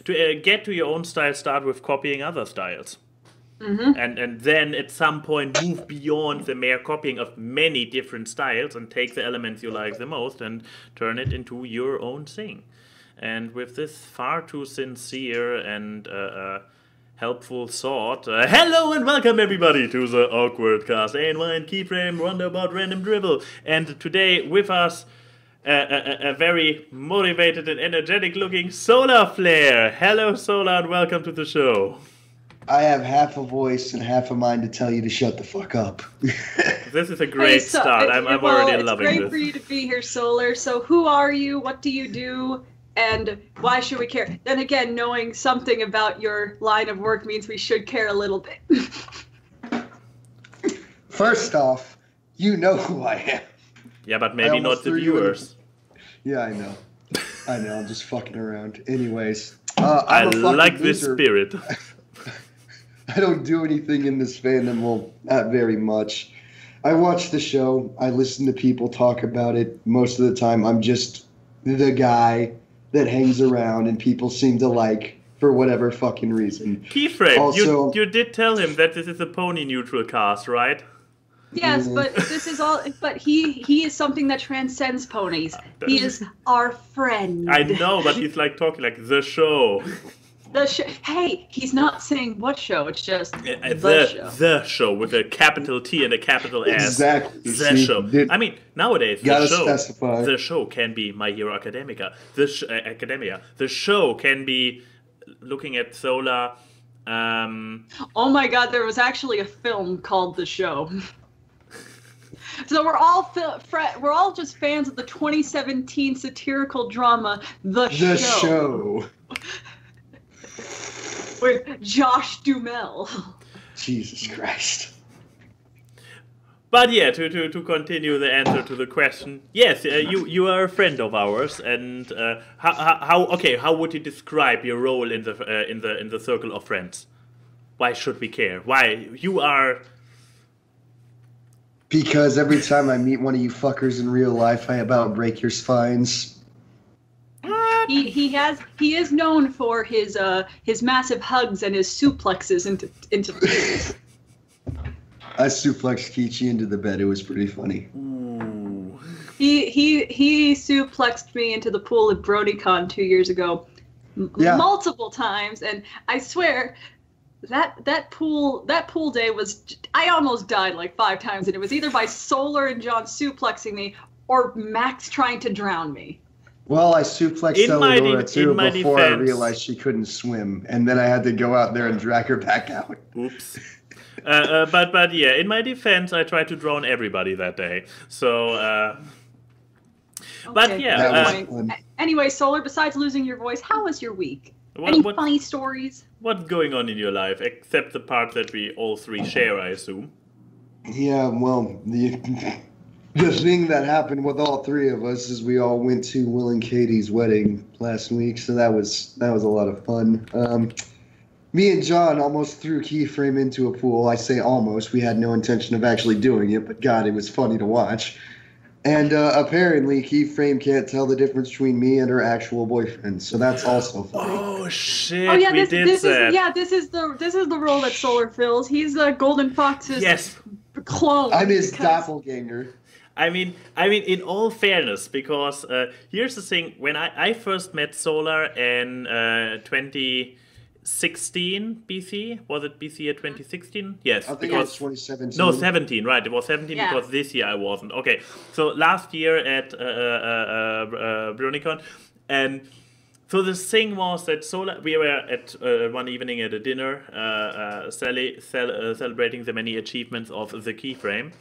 To get to your own style, start with copying other styles. And then at some point move beyond the mere copying of many different styles and take the elements you like the most and turn it into your own thing. And with this far too sincere and helpful thought, hello and welcome everybody to the AWKWARDCast, ANY and Keyframe, Roundabout Random Dribble. And today with us, a very motivated and energetic looking Solar Flare. Hello Solar and welcome to the show. I have half a voice and half a mind to tell you to shut the fuck up. This is a great start. I'm already loving this. It's great for you to be here, Solar. So who are you? What do you do? And why should we care? Then again, knowing something about your line of work means we should care a little bit. First off, you know who I am. Yeah, but maybe not the viewers. Yeah, I know. I'm just fucking around. Anyways. I like this spirit. I don't do anything in this fandom, well, not very much. I watch the show, I listen to people talk about it. Most of the time, I'm just the guy that hangs around and people seem to like for whatever fucking reason. Keyframe, also, you did tell him that this is a pony-neutral cast, right? Yes, but this is all. But he is something that transcends ponies. He is our friend. I know, but he's like talking like the show. The show. Hey, he's not saying what show. It's just the show with a capital T and a capital S. Exactly. The show. I mean, nowadays the show can be My Hero Academia. The show can be looking at Solar. Oh my God! There was actually a film called The Show. So we're all just fans of the 2017 satirical drama The Show. With Josh Duhamel. Jesus Christ. But yeah, to continue the answer to the question, yes, you are a friend of ours, and how would you describe your role in the circle of friends? Why should we care? Why you are? Because every time I meet one of you fuckers in real life, I about break your spines. He is known for his massive hugs and his suplexes into tears. I suplexed Kichi into the bed. It was pretty funny. Ooh. He suplexed me into the pool at BrodyCon 2 years ago, multiple times, and I swear that pool day was. I almost died like 5 times, and it was either by Solar and John suplexing me or Max trying to drown me. Well, I suplexed Eleonora too before I realized she couldn't swim, and then I had to go out there and drag her back out. Oops. But yeah, in my defense, I tried to drown everybody that day. So, but yeah. Anyway, Solar, besides losing your voice, how was your week? Any funny stories? What's going on in your life, except the part that we all three share, I assume? Yeah, well, the thing that happened with all three of us is we all went to Will and Katie's wedding last week, so that was a lot of fun. Me and John almost threw Keyframe into a pool. I say almost. We had no intention of actually doing it, but God, it was funny to watch. And apparently Keyframe can't tell the difference between me and her actual boyfriend, so that's also funny. Oh shit! Oh yeah, this is the role that Solar fills. He's Golden Fox's clone. I'm his doppelganger. I mean, in all fairness, because here's the thing: when I first met Solar in 2016 BC, was it BC at 2016? Yes, I think it was 2017. No, 17, right? It was 17 because this year I wasn't. Okay, so last year at BrodyCon, and so the thing was that Solar, we were at one evening at a dinner, celebrating the many achievements of the Keyframe.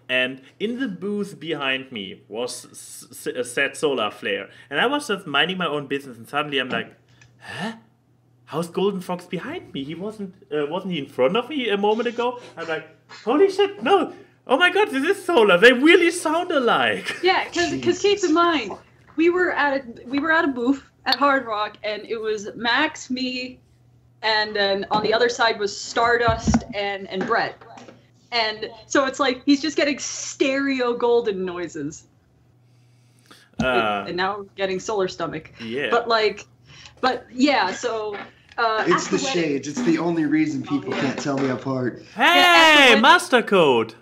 And in the booth behind me was said Solar Flare. And I was just minding my own business, and suddenly I'm like, huh? How's Golden Fox behind me? He wasn't he in front of me a moment ago? I'm like, holy shit, no. Oh my god, this is Solar. They really sound alike. Yeah, because keep in mind, we were at a booth at Hard Rock, and it was Max, me, and then on the other side was Stardust and Brett. And so it's like he's just getting stereo golden noises. And now we're getting Solar Stomach. Yeah. But like, But yeah, so it's the shades. It's the only reason people can't tell me apart. Hey, master code.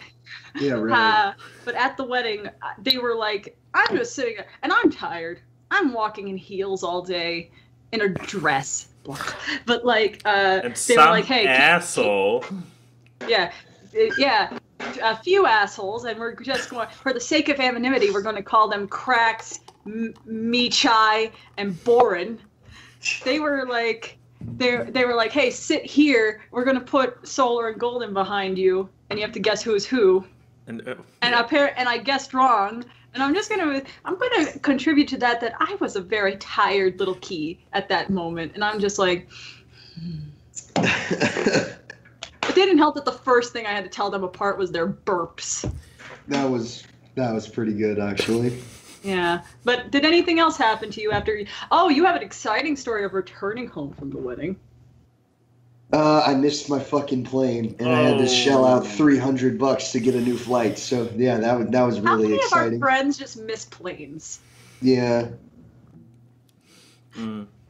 Yeah, right. But at the wedding, they were like, I'm just sitting there, and I'm tired. I'm walking in heels all day, in a dress. But like, and they were like, "Hey, asshole." Yeah, a few assholes, and we're just going, for the sake of anonymity, we're going to call them Cracks, Michai, and Borin. They were like, they were like, "Hey, sit here. We're going to put Solar and Golden behind you, and you have to guess who's who." And I guessed wrong. And I'm gonna contribute to that I was a very tired little key at that moment, and I'm just like, It didn't help that the first thing I had to tell them apart was their burps. That was pretty good, actually. Yeah, but did anything else happen to you after? Oh, you have an exciting story of returning home from the wedding. I missed my fucking plane, and I had to shell out $300 to get a new flight. So yeah, that was really exciting. How many of our friends just miss planes? Yeah.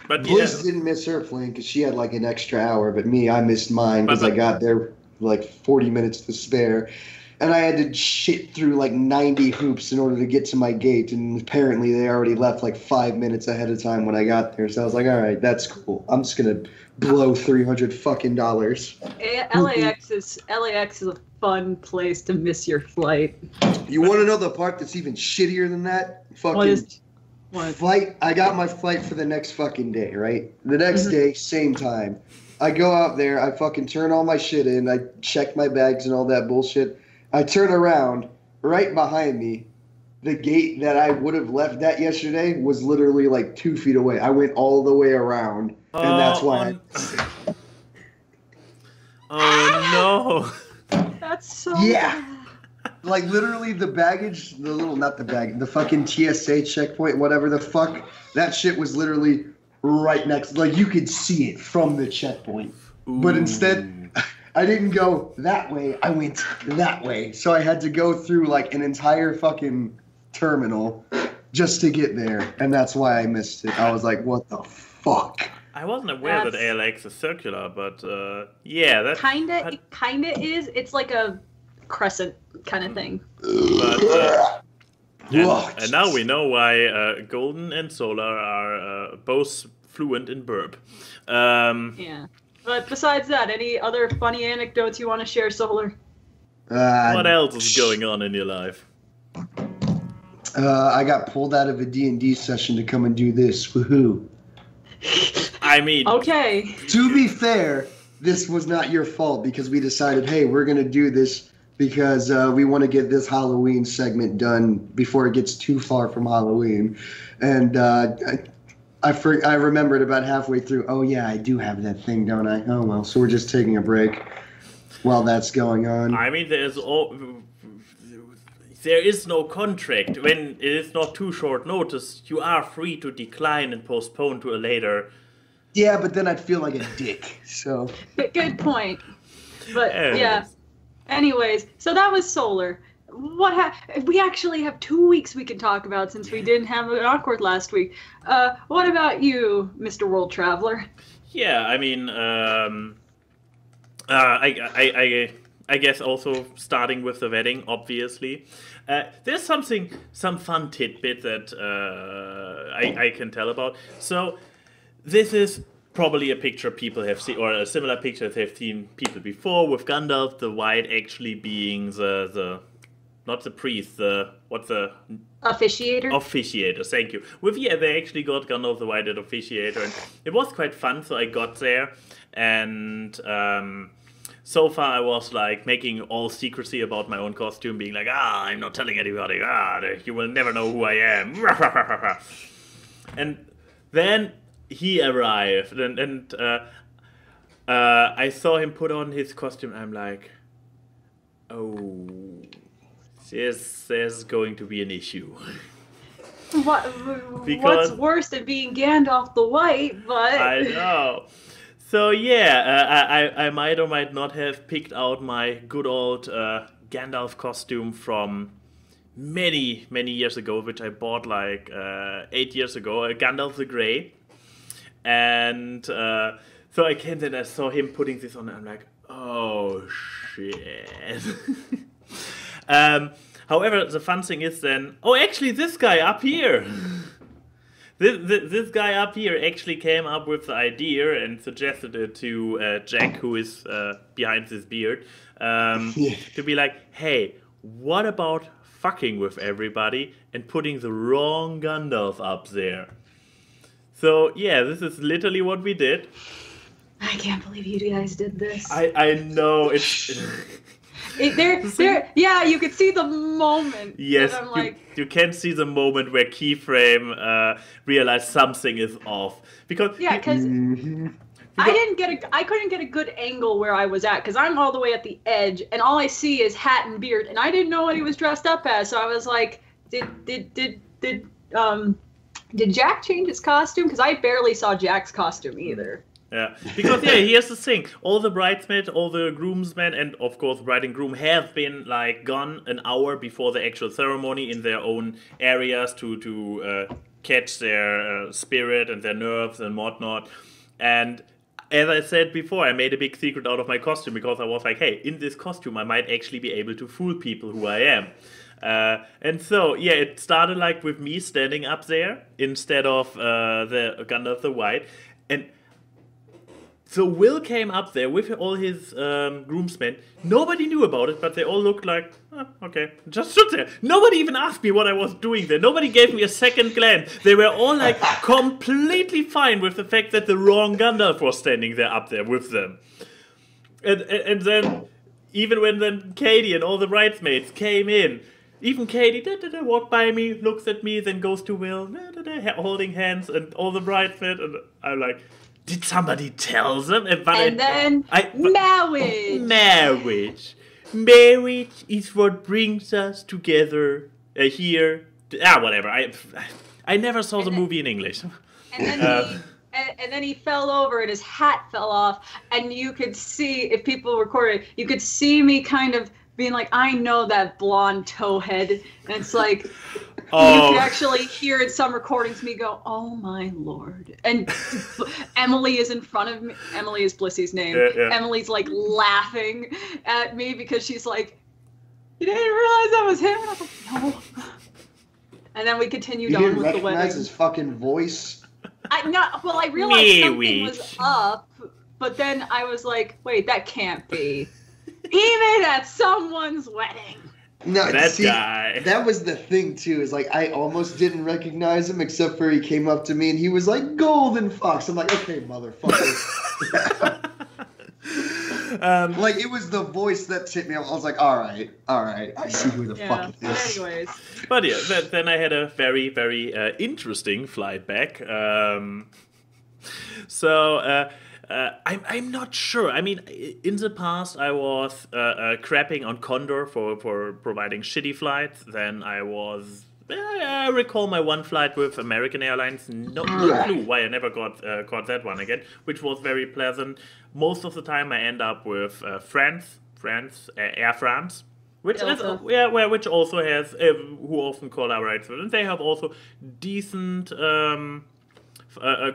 But Bliss didn't miss her plane because she had like an extra hour, but me, I missed mine because I got there like 40 minutes to spare, and I had to shit through like 90 hoops in order to get to my gate, and apparently they already left like 5 minutes ahead of time when I got there. So I was like, all right, that's cool. I'm just gonna blow $300 fucking dollars. LAX is a fun place to miss your flight. You want to know the part that's even shittier than that? What? Flight. I got my flight for the next fucking day, right? The next day, same time. I go out there, I fucking turn all my shit in, I check my bags and all that bullshit. I turn around, right behind me, the gate that I would have left at yesterday was literally like 2 feet away. I went all the way around, and that's why. Oh no! That's so bad. Like literally the baggage, the fucking TSA checkpoint, whatever the fuck, that shit was literally right next. Like you could see it from the checkpoint, but instead, I didn't go that way. I went that way, so I had to go through like an entire fucking terminal just to get there, and that's why I missed it. I was like, what the fuck? I wasn't aware that ALX is circular, but yeah, that it kinda is. It's like a crescent kind of thing. But, and now we know why Golden and Solar are both fluent in burp. Yeah. But besides that, any other funny anecdotes you want to share, Solar? What else is going on in your life? I got pulled out of a D&D session to come and do this. Woohoo. I mean... Okay. To be fair, this was not your fault because we decided, hey, we're going to do this because we want to get this Halloween segment done before it gets too far from Halloween. And I remembered about halfway through, oh, yeah, I do have that thing, don't I? Oh, well, so we're just taking a break while that's going on. I mean, there is no contract. When it is not too short notice, you are free to decline and postpone to a later. Yeah, but then I'd feel like a dick, so... Good point. But, yeah. Anyways, so that was Solar. We actually have 2 weeks we can talk about since we didn't have an awkward last week. What about you, Mr. World Traveler? Yeah, I mean, I guess also starting with the wedding, obviously. There's some fun tidbit that I can tell about. So this is probably a picture people have seen, or a similar picture they've seen people before, with Gandalf the White actually being the not the priest, officiator? Officiator, thank you. They actually got Gandalf the White at officiator, and it was quite fun, so I got there, and so far I was like making all secrecy about my own costume, being like, I'm not telling anybody, you will never know who I am. And then he arrived, and I saw him put on his costume, and I'm like, oh, there's going to be an issue. What's worse than being Gandalf the White, but... I know. So yeah, I might or might not have picked out my good old Gandalf costume from many years ago, which I bought like 8 years ago, Gandalf the Grey. And so I came there and I saw him putting this on, and I'm like, oh shit. However, the fun thing is then, actually this guy up here. This guy up here actually came up with the idea and suggested it to Jack, who is behind this beard, to be like, hey, what about fucking with everybody and putting the wrong Gandalf up there? So, yeah, this is literally what we did. I can't believe you guys did this. I know, it's... Yeah, you could see the moment. Yes, I'm like, you can see the moment where Keyframe realized something is off. Because I couldn't get a good angle where I was at, because I'm all the way at the edge, and all I see is hat and beard, and I didn't know what he was dressed up as. So I was like, did Jack change his costume? Because I barely saw Jack's costume either. Yeah, because here's the thing: all the bridesmaids, all the groomsmen, and of course bride and groom have been like gone an hour before the actual ceremony in their own areas to catch their spirit and their nerves and whatnot. And as I said before, I made a big secret out of my costume because I was like, hey, in this costume I might actually be able to fool people who I am. And so, it started like with me standing up there instead of the Gandalf the White. And so Will came up there with all his groomsmen. Nobody knew about it, but they all looked like, okay, just stood there. Nobody even asked me what I was doing there. Nobody gave me a second glance. They were all like completely fine with the fact that the wrong Gandalf was standing there up there with them. And then, even when then Katie and all the bridesmaids came in, even Katie walked by me, looks at me, then goes to Will, holding hands, and all the bridesmaids, and I'm like, did somebody tell them? Marriage. Marriage is what brings us together here. Whatever. I never saw the movie in English. And then he fell over and his hat fell off. And you could see, if people recorded, you could see me kind of being like, I know that blonde towhead. And it's like... You can actually hear in some recordings me go, oh my lord. And Emily is in front of me. Emily is Blissy's name. Yeah. Emily's like laughing at me because she's like, you didn't realize that was him? And I was like, no. And then we continued on with the wedding. You didn't recognize his fucking voice? I realized something was up, but then I was like, wait, that can't be. Even at someone's wedding. No, guy. That was the thing too. Is like I almost didn't recognize him, except for he came up to me and he was like Golden Fox. I'm like, okay, motherfucker. Like it was the voice that tipped me. I was like, all right, I see who the fuck it is. Anyways, but then I had a very, very interesting flight back. I'm not sure. I mean, in the past, I was crapping on Condor for providing shitty flights. Then I recall my one flight with American Airlines. No clue why I never caught that one again, which was very pleasant. Most of the time, I end up with Air France, which which also has who often collaborates with, and they have also decent.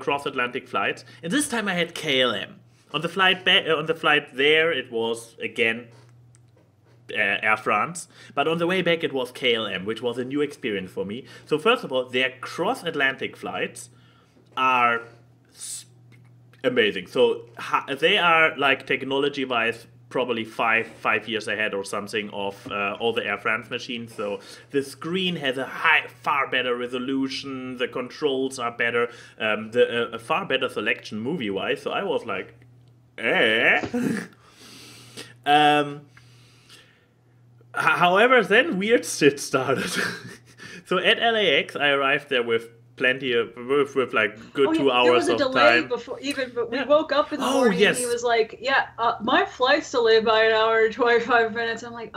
Cross-Atlantic flights, and this time I had KLM. On the flight there, it was again Air France, but on the way back it was KLM, which was a new experience for me. So first of all, their cross-Atlantic flights are amazing. So they are like technology-wise probably five years ahead or something of all the Air France machines. So the screen has a far better resolution, the controls are better, a far better selection movie-wise. So I was like, However, then weird shit started. So at LAX, I arrived there with plenty of with like good 2 hours of time. There was a delay before but we woke up in the morning and he was like, my flight's delayed by an hour and 25 minutes. I'm like,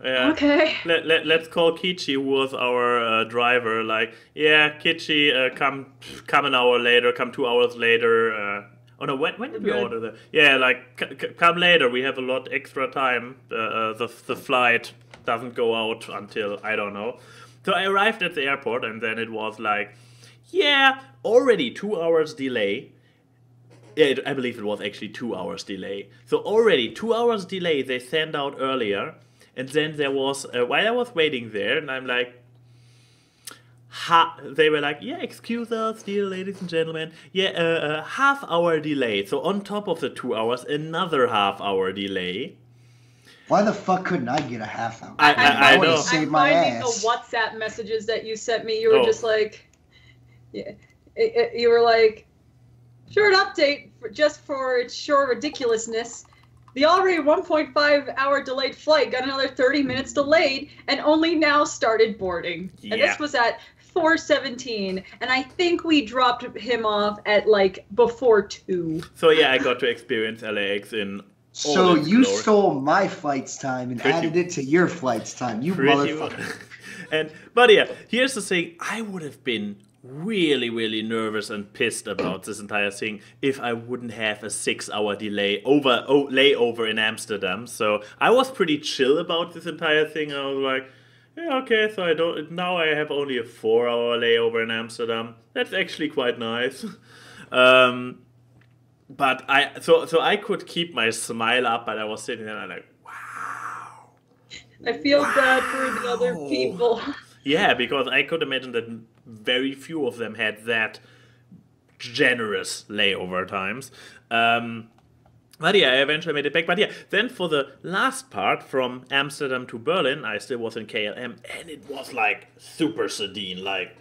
okay. Let's call Kichi, who was our driver, like, Kichi, come an hour later, come 2 hours later. When did we order that? Yeah, like, come later, we have a lot extra time. The flight doesn't go out until, I don't know. So I arrived at the airport, and then it was like, already 2 hours delay. Yeah, I believe it was actually 2 hours delay. So already 2 hours delay they sent out earlier. And then there was, while I was waiting there, and I'm like, they were like, yeah, excuse us, dear ladies and gentlemen. Yeah, half-hour delay. So on top of the 2 hours, another half-hour delay. Why the fuck couldn't I get a half hour? I know. I'm finding the WhatsApp messages that you sent me. You were just like, yeah, you were like, short update just for its sure ridiculousness. The already 1.5 hour delayed flight got another 30 minutes delayed and only now started boarding. Yeah. And this was at 4:17, and I think we dropped him off at like before 2. So yeah, I got to experience LAX in. So you stole my flight's time and added it to your flight's time, you motherfucker. But yeah, here's the thing: I would have been really, really nervous and pissed about this entire thing if I wouldn't have a 6-hour delay layover in Amsterdam. So I was pretty chill about this entire thing. I was like, yeah, okay, so I have only a 4-hour layover in Amsterdam. That's actually quite nice. But I could keep my smile up, but I was sitting there and I'm like, wow. I feel bad for the other people. Yeah, because I could imagine that very few of them had that generous layover times. But yeah, I eventually made it back. But yeah, then for the last part from Amsterdam to Berlin, I still was in KLM, and it was like super Sardine, like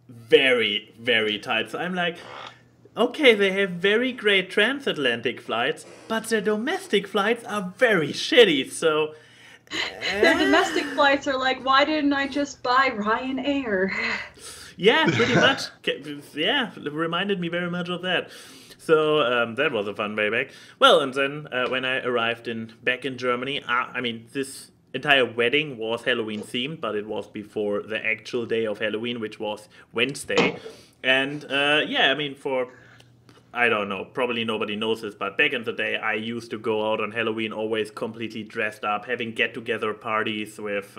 very, very tight. So I'm like, okay, they have very great transatlantic flights, but their domestic flights are very shitty, so... Their domestic flights are like, why didn't I just buy Ryanair? Yeah, pretty much. Yeah, it reminded me very much of that. So that was a fun way back. Well, and then when I arrived back in Germany, I mean, this entire wedding was Halloween themed, but it was before the actual day of Halloween, which was Wednesday. And yeah, I mean, I don't know, probably nobody knows this, but back in the day, I used to go out on Halloween always completely dressed up, having get-together parties with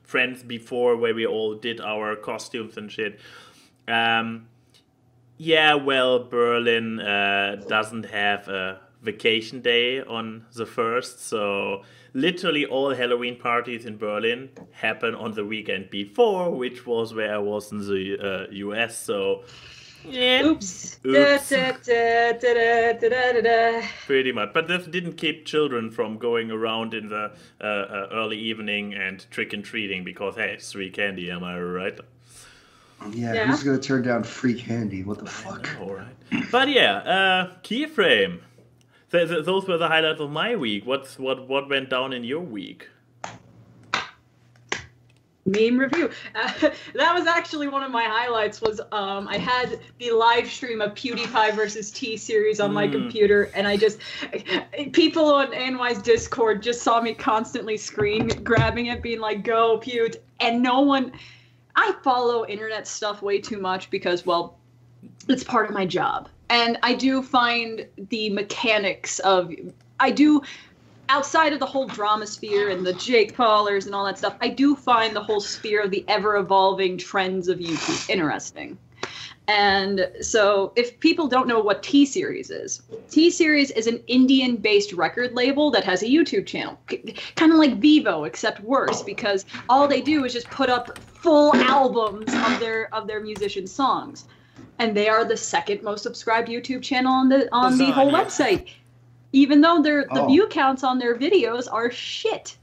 friends before where we all did our costumes and shit. Yeah, well, Berlin doesn't have a vacation day on the 1st, so literally all Halloween parties in Berlin happen on the weekend before, which was where I was in the US, so... Yeah. Oops. Pretty much. But this didn't keep children from going around in the early evening and trick-and-treating because, hey, it's free candy, am I right? Yeah, who's going to turn down free candy? What the fuck? All right. But yeah, Keyframe. Those were the highlights of my week. What went down in your week? Meme review. That was actually one of my highlights. Was I had the live stream of PewDiePie versus T-Series on my computer, and people on ANY's Discord just saw me constantly screen grabbing it, being like, "Go Pew!" And no one. I follow internet stuff way too much because, well, it's part of my job, and I do find the mechanics of outside of the whole drama sphere and the Jake Paulers and all that stuff, I do find the whole sphere of the ever-evolving trends of YouTube interesting. And so if people don't know what T-Series is an Indian-based record label that has a YouTube channel. Kind of like Vivo, except worse, because all they do is just put up full albums of their musicians' songs. And they are the second most subscribed YouTube channel on the whole website. Even though the view counts on their videos are shit.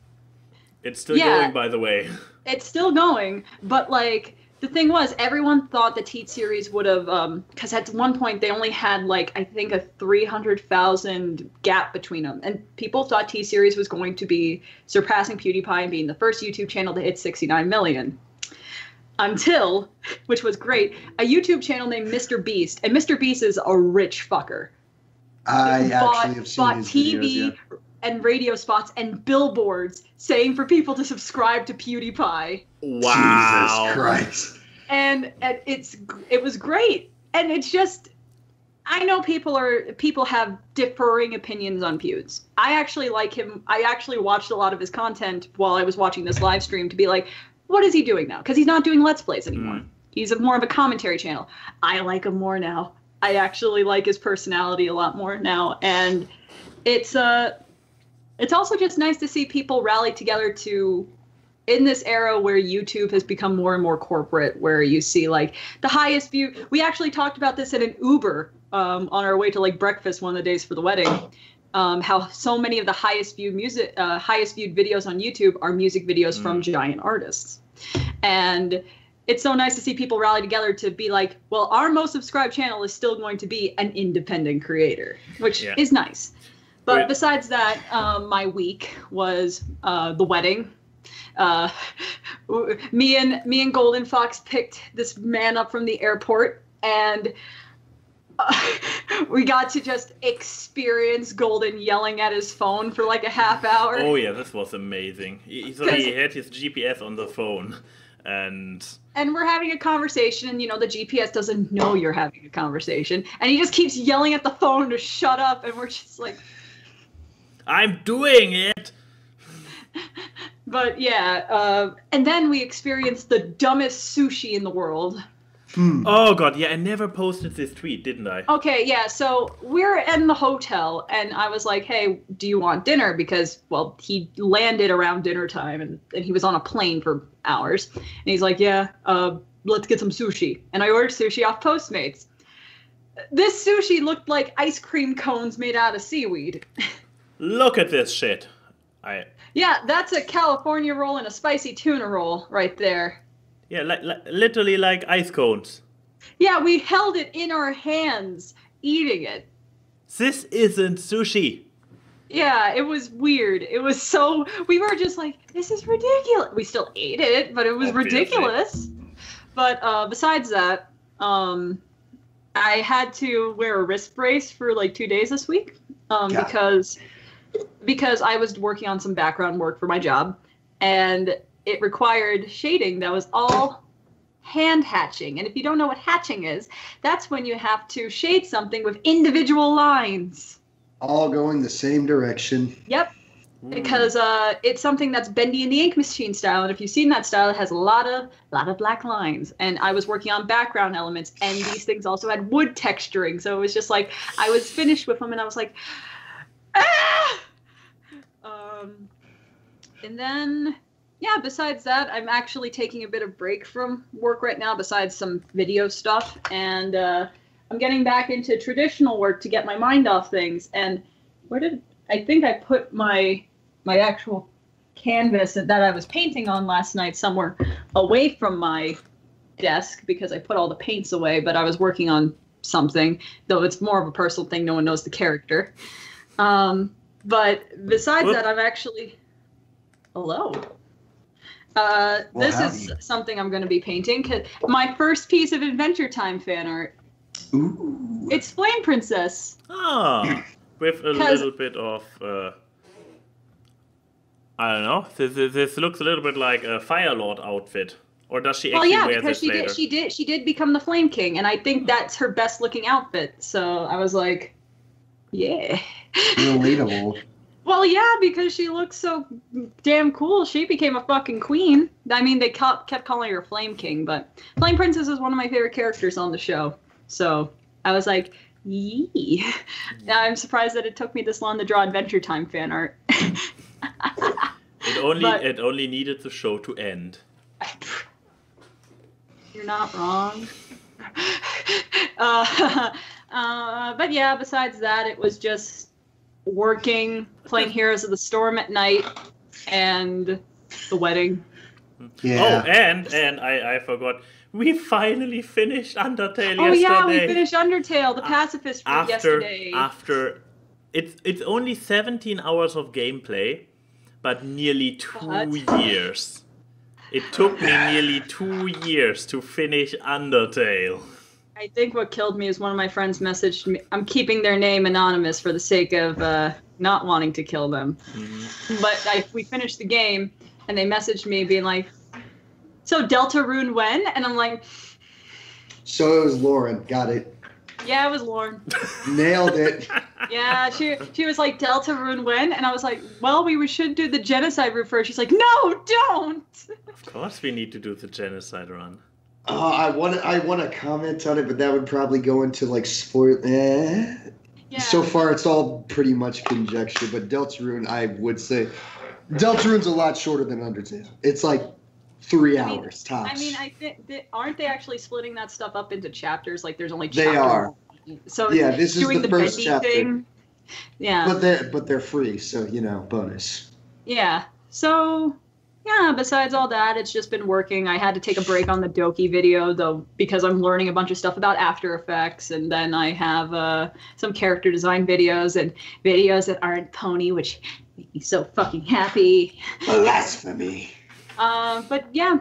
It's still going, by the way. It's still going, but like the thing was, everyone thought the T-Series would have, because at one point they only had like I think a 300,000 gap between them, and people thought T-Series was going to be surpassing PewDiePie and being the first YouTube channel to hit 69 million. Until, which was great, a YouTube channel named Mr. Beast, and Mr. Beast is a rich fucker. I actually have seen his TV videos, yeah. and radio spots and billboards saying for people to subscribe to PewDiePie. Wow. Jesus Christ. And it was great. And it's just, I know people have differing opinions on Pewds. I actually like him. I actually watched a lot of his content while I was watching this live stream to be like, what is he doing now? Because he's not doing Let's Plays anymore. He's more of a commentary channel. I like him more now. I actually like his personality a lot more now, and it's also just nice to see people rally together to, in this era where YouTube has become more and more corporate, where you see like the highest view. We actually talked about this in an Uber on our way to like breakfast one of the days for the wedding. How so many of the highest viewed videos on YouTube are music videos from giant artists, and it's so nice to see people rally together to be like, well, our most subscribed channel is still going to be an independent creator, which is nice. But besides that, my week was the wedding. Me and Golden Fox picked this man up from the airport, and we got to just experience Golden yelling at his phone for like a half hour. Oh yeah, this was amazing. He had his GPS on the phone. And we're having a conversation, and the GPS doesn't know you're having a conversation, and he just keeps yelling at the phone to shut up, and we're just like, I'm doing it. But yeah, and then we experienced the dumbest sushi in the world. Oh god, yeah, I never posted this tweet, didn't I? Okay, yeah, so we're in the hotel, and I was like, hey, do you want dinner? Because, well, he landed around dinner time, and he was on a plane for hours. And he's like, yeah, let's get some sushi. And I ordered sushi off Postmates. This sushi looked like ice cream cones made out of seaweed. Look at this shit. Yeah, that's a California roll and a spicy tuna roll right there. Yeah, literally like ice cones. Yeah, we held it in our hands, eating it. This isn't sushi. Yeah, it was weird. It was so... We were just like, this is ridiculous. We still ate it, but it was ridiculous. But besides that, I had to wear a wrist brace for like 2 days this week because I was working on some background work for my job, and it required shading that was all hand hatching. And if you don't know what hatching is, that's when you have to shade something with individual lines. All going the same direction. Yep. Because it's something that's bendy in the ink machine style. And if you've seen that style, it has a lot of black lines. And I was working on background elements, and these things also had wood texturing. So it was just like, I was finished with them, and I was like, ah! And then... Yeah, besides that, I'm actually taking a bit of break from work right now, besides some video stuff, and I'm getting back into traditional work to get my mind off things. And I think I put my actual canvas that I was painting on last night somewhere away from my desk, because I put all the paints away, but I was working on something, though it's more of a personal thing, no one knows the character. But besides that, I'm actually... Hello. This is something I'm going to be painting. My first piece of Adventure Time fan art. Ooh. It's Flame Princess. Ah, with a little bit of, I don't know. This looks a little bit like a Fire Lord outfit. Or does she actually wear this later? She did become the Flame King, and I think that's her best looking outfit. So I was like, yeah. Relatable. Well, yeah, because she looks so damn cool. She became a fucking queen. I mean, they kept calling her Flame King, but Flame Princess is one of my favorite characters on the show. So I was like, yee. I'm surprised that it took me this long to draw Adventure Time fan art. It only needed the show to end. You're not wrong. But yeah, besides that, it was just working, playing Heroes of the Storm at night, and the wedding. Yeah. Oh, and I forgot. We finally finished Undertale yesterday. Oh yeah, we finished Undertale, the Pacifist Route yesterday. It's only 17 hours of gameplay, but nearly 2 years. It took me nearly 2 years to finish Undertale. I think what killed me is one of my friends messaged me. I'm keeping their name anonymous for the sake of not wanting to kill them. Mm-hmm. But we finished the game, and they messaged me being like, so Deltarune when? And I'm like... So it was Lauren. Got it. Yeah, it was Lauren. Nailed it. Yeah, she was like, Deltarune when? And I was like, well, we should do the genocide route first. She's like, no, don't! Of course we need to do the genocide run. I want to comment on it, but that would probably go into like spoil. Yeah. So far, it's all pretty much conjecture. But Deltarune, I would say, Deltarune's a lot shorter than Undertale. It's like 3 hours tops. I mean, I think aren't they actually splitting that stuff up into chapters? Like, there's only chapter. They are. So yeah, this is the first chapter. Thing. Yeah. But they're free, so bonus. Yeah. So. Yeah, besides all that, it's just been working. I had to take a break on the Doki video, though, because I'm learning a bunch of stuff about After Effects, and then I have some character design videos and videos that aren't pony, which make me so fucking happy. Blasphemy. But yeah,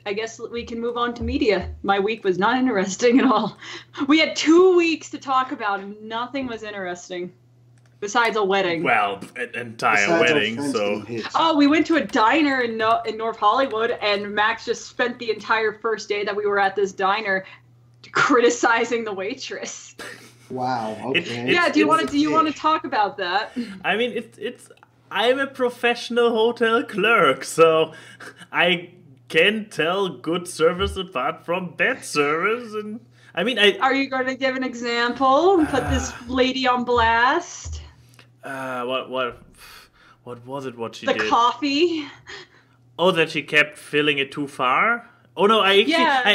I guess we can move on to media. My week was not interesting at all. We had 2 weeks to talk about, and nothing was interesting. Besides a wedding. Well, an entire wedding, so... Oh, we went to a diner in North Hollywood, and Max just spent the entire first day that we were at this diner criticizing the waitress. Wow, okay. Do you want to talk about that? I mean, I'm a professional hotel clerk, so I can tell good service apart from bad service, and... I mean, Are you going to give an example and put this lady on blast? What was it? What she did? The coffee. Oh, that she kept filling it too far. Oh no, I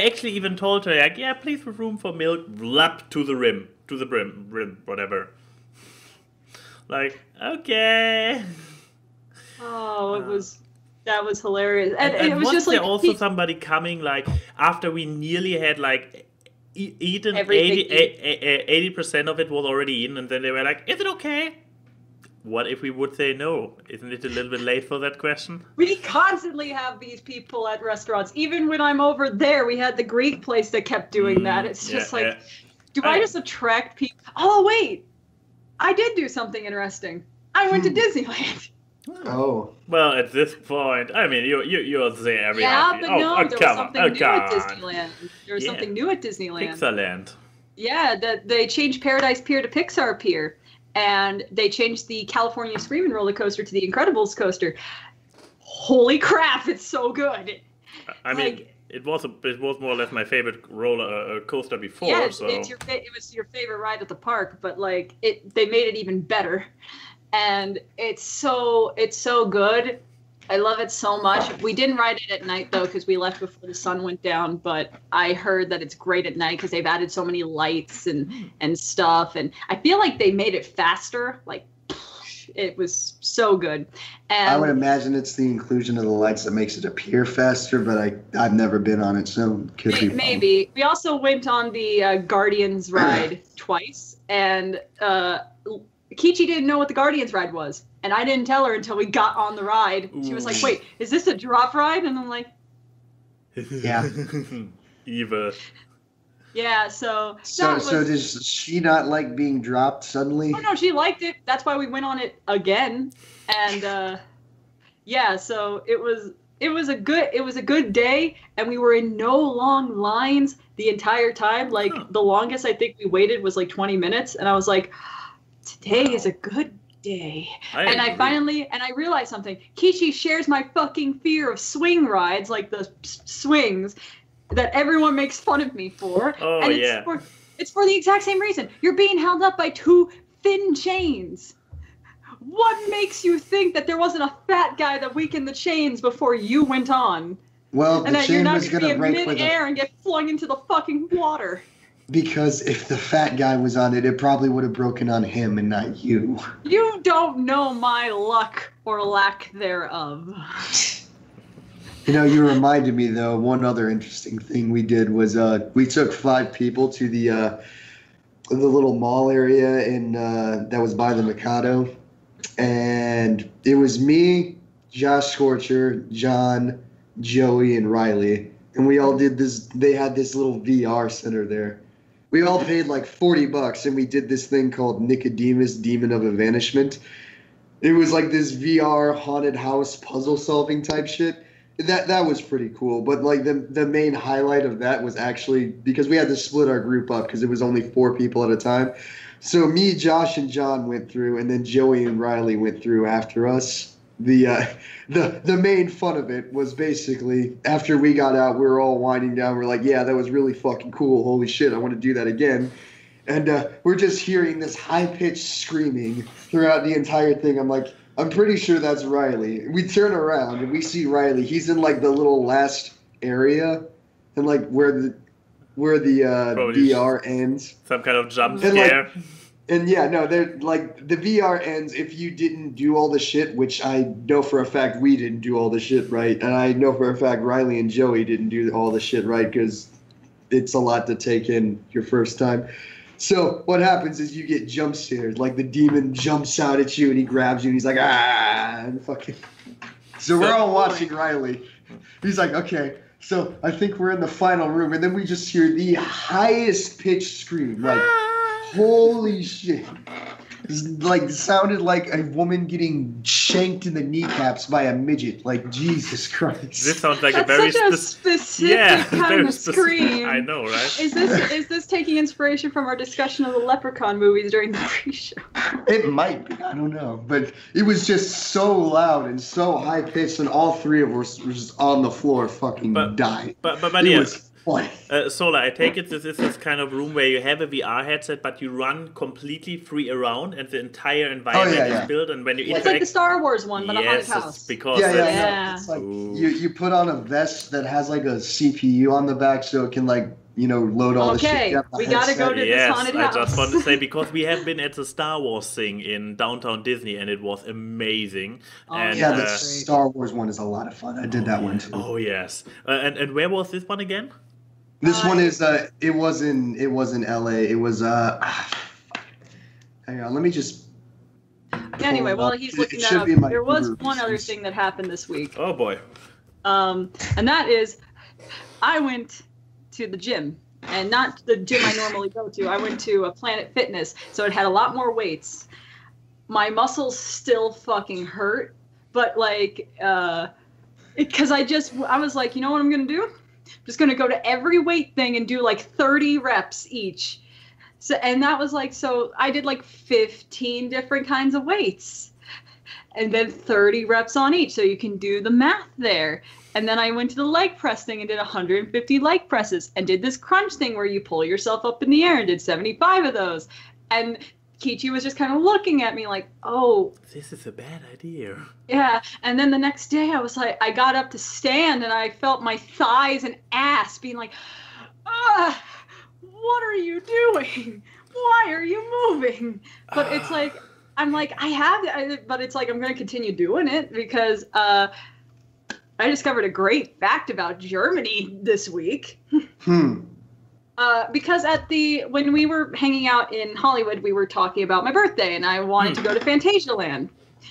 actually even told her like, yeah, please with room for milk, lap to the brim, whatever. Like, okay. Oh, that was hilarious, and it was was just like there also somebody coming like after we nearly had like. Eaten 80% of it was already eaten, and then they were like, is it okay? What if we would say no? Isn't it a little bit late for that question? We constantly have these people at restaurants. Even when I'm over there, we had the Greek place that kept doing that. It's just I just attract people? Oh, wait. I did do something interesting. I went to Disneyland. Oh. Well, at this point, I mean, you're there every but no, there was something new at Disneyland. There was something new at Disneyland. Pixarland. Yeah, they changed Paradise Pier to Pixar Pier, and they changed the California Screamin' roller coaster to the Incredibles coaster. Holy crap, it's so good. I mean, it was more or less my favorite roller coaster before. Yeah, so. it was your favorite ride at the park, but like they made it even better. And it's so good. I love it so much. We didn't ride it at night, though, because we left before the sun went down. But I heard that it's great at night because they've added so many lights and stuff. And I feel like they made it faster. Like, it was so good. And I would imagine it's the inclusion of the lights that makes it appear faster, but I've never been on it, so could be maybe. We also went on the Guardians ride twice. And... Kichi didn't know what the Guardians ride was, and I didn't tell her until we got on the ride. Ooh. She was like, wait, is this a drop ride? And I'm like... Yeah. Eva. Yeah, so does she not like being dropped suddenly? Oh, no, she liked it. That's why we went on it again. And, so it was a good day, and we were in no long lines the entire time. Like, the longest I think we waited was like 20 minutes, and I was like... Today is a good day. I realized something. Kichi shares my fucking fear of swing rides, like the swings that everyone makes fun of me for. Oh, and it's for the exact same reason. You're being held up by 2 thin chains. What makes you think that there wasn't a fat guy that weakened the chains before you went on? Well, and the chain was going to break in mid-air and get flung into the fucking water. Because if the fat guy was on it, it probably would have broken on him and not you. You don't know my luck or lack thereof. You reminded me, though, one other interesting thing we did was we took 5 people to the little mall area that was by the Mikado. And it was me, Josh Scorcher, John, Joey, and Riley. And we all did this. They had this little VR center there. We all paid like $40, and we did this thing called Nicodemus, Demon of Evanishment. It was like this VR haunted house puzzle solving type shit. That was pretty cool. But like the main highlight of that was actually because we had to split our group up because it was only 4 people at a time. So me, Josh, and John went through, and then Joey and Riley went through after us. the main fun of it was basically after we got out, we were all winding down. We're like, yeah, that was really fucking cool. Holy shit, I want to do that again. And we're just hearing this high-pitched screaming throughout the entire thing. I'm like, I'm pretty sure that's Riley. We turn around and we see Riley. He's in like the little last area, and like where the VR ends. Some kind of jump scare. And yeah, no, they're like the VR ends if you didn't do all the shit, which I know for a fact we didn't do all the shit right, and I know for a fact Riley and Joey didn't do all the shit right because it's a lot to take in your first time. So what happens is you get jump scared, like the demon jumps out at you and he grabs you and he's like, ah, and fucking. So we're all watching Riley. He's like, okay, so I think we're in the final room, and then we just hear the highest pitched scream, like, holy shit. Like, sounded like a woman getting shanked in the kneecaps by a midget. Like, Jesus Christ. This sounds like That's a very such a specific kind of scream. I know, right? Is this taking inspiration from our discussion of the Leprechaun movies during the pre-show? It might be. I don't know. But it was just so loud and so high-pitched, and all three of us were just on the floor fucking dying. But it was Sola, I take it this is this kind of room where you have a VR headset, but you run completely free around, and the entire environment is built. And when you interact, it's like the Star Wars one, but a haunted house. Because it's like you put on a vest that has like a CPU on the back, so it can load all the shit. Okay, we gotta go to this haunted house. I just want to say, because we have been at the Star Wars thing in downtown Disney, and it was amazing. The Star Wars one is a lot of fun. I did that one too. Oh yes, and where was this one again? This one is it was in LA. It was hang on, let me just anyway, while he's looking that up, there was one other thing that happened this week. Oh boy. And that is I went to the gym, and not the gym I normally go to. I went to a Planet Fitness, so it had a lot more weights. My muscles still fucking hurt, but because I was like, you know what I'm gonna do? I'm just gonna go to every weight thing and do like 30 reps each. So, and that was so I did like 15 different kinds of weights, and then 30 reps on each. So you can do the math there. And then I went to the leg press thing and did 150 leg presses, and did this crunch thing where you pull yourself up in the air and did 75 of those. And Kichi was just kind of looking at me like, oh, this is a bad idea. Yeah. And then the next day I was like, I got up to stand and I felt my thighs and ass being like, what are you doing? Why are you moving? But it's like, I'm like, but it's like, I'm going to continue doing it because I discovered a great fact about Germany this week. Because when we were hanging out in Hollywood, we were talking about my birthday, and I wanted to go to Fantasialand.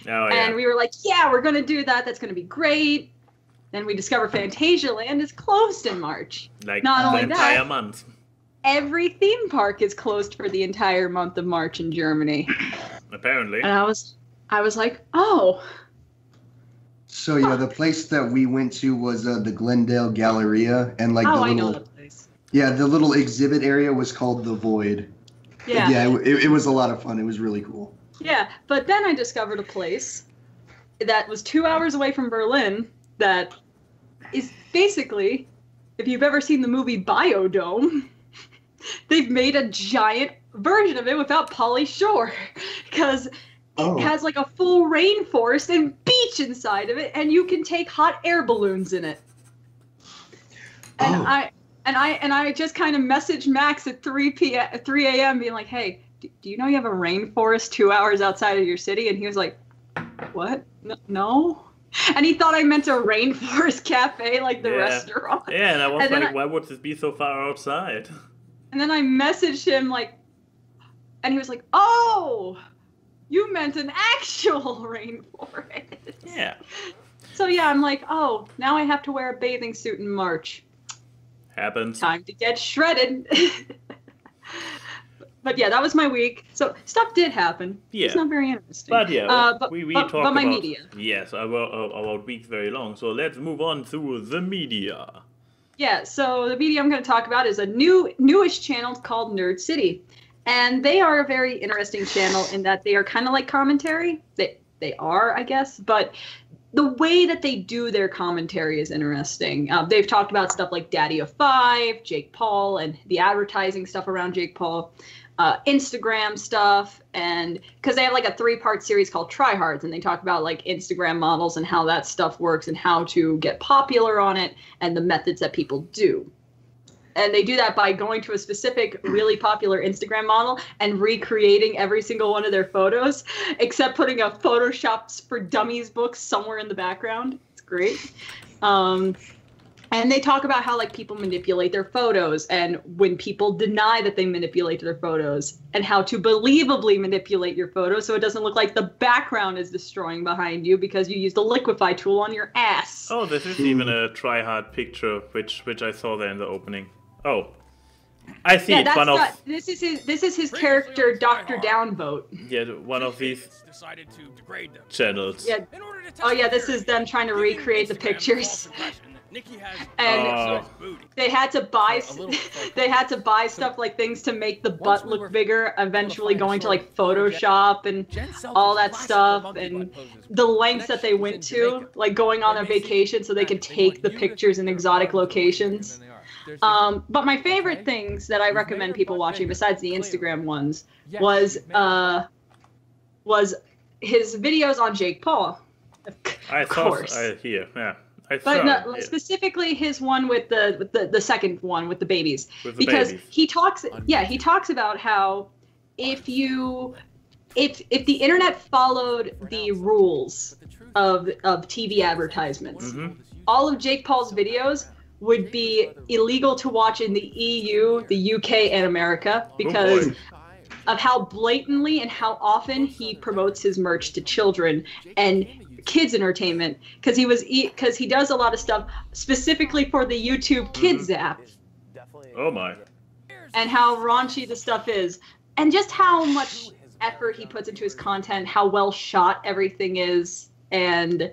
Oh, yeah. And we were like, yeah, we're going to do that. That's going to be great. Then we discovered Fantasialand is closed in March. Not only that, entire month. Every theme park is closed for the entire month of March in Germany. Apparently. And I was like, oh. So yeah, the place that we went to was the Glendale Galleria, and I know the place. Yeah, the little exhibit area was called The Void. Yeah. Yeah, it was a lot of fun. It was really cool. Yeah, but then I discovered a place that was 2 hours away from Berlin that is basically, if you've ever seen the movie Biodome, they've made a giant version of it without Pauly Shore, because it has like a full rainforest and beach inside of it, and you can take hot air balloons in it. And I just kind of messaged Max at 3 a.m. being like, hey, do you know you have a rainforest 2 hours outside of your city? And he was like, what? No? And he thought I meant a rainforest cafe, like the restaurant. Yeah, and I was like, why would this be so far outside? And then I messaged him and he was like, oh, you meant an actual rainforest. Yeah. So yeah, I'm like, oh, now I have to wear a bathing suit in March. Happens. Time to get shredded. But yeah, that was my week. So stuff did happen. Yeah. It's not very interesting. But yeah, we talked about my media. Yes, our week's very long. So let's move on to the media. Yeah, so the media I'm going to talk about is a newish channel called Nercity. And they are a very interesting channel in that they are kind of like commentary. they are, I guess. But the way that they do their commentary is interesting. They've talked about stuff like Daddy of Five, Jake Paul, and the advertising stuff around Jake Paul, Instagram stuff, and because they have like a 3-part series called Tryhards, and they talk about like Instagram models and how that stuff works and how to get popular on it and the methods that people do. And they do that by going to a specific, really popular Instagram model and recreating every single one of their photos, except putting a Photoshop for Dummies book somewhere in the background. It's great. And they talk about how like people manipulate their photos, and when people deny that they manipulate their photos, and how to believably manipulate your photo so it doesn't look like the background is destroying behind you because you used a liquify tool on your ass. Oh, this is even a try-hard picture, which I saw there in the opening. Oh, I see. Yeah, it's one of this is his character, Dr. Downvote. Yeah, one of these channels. Yeah. Oh yeah, this is them trying to recreate the pictures. And they had to buy stuff like things to make the butt look bigger, eventually going to like Photoshop and all that stuff, and the lengths that they went to, like going on a vacation so they could take the pictures in exotic locations. But my favorite things that I recommend people watching, besides the Instagram ones, was his videos on Jake Paul. Of course. Specifically his one with the second one with the babies, because he talks about how if the internet followed the rules of TV advertisements, all of Jake Paul's videos would be illegal to watch in the EU, the UK, and America because of how blatantly and how often he promotes his merch to children and kids entertainment, because he does a lot of stuff specifically for the YouTube Kids app. Oh my. And how raunchy the stuff is, and just how much effort he puts into his content, how well shot everything is, and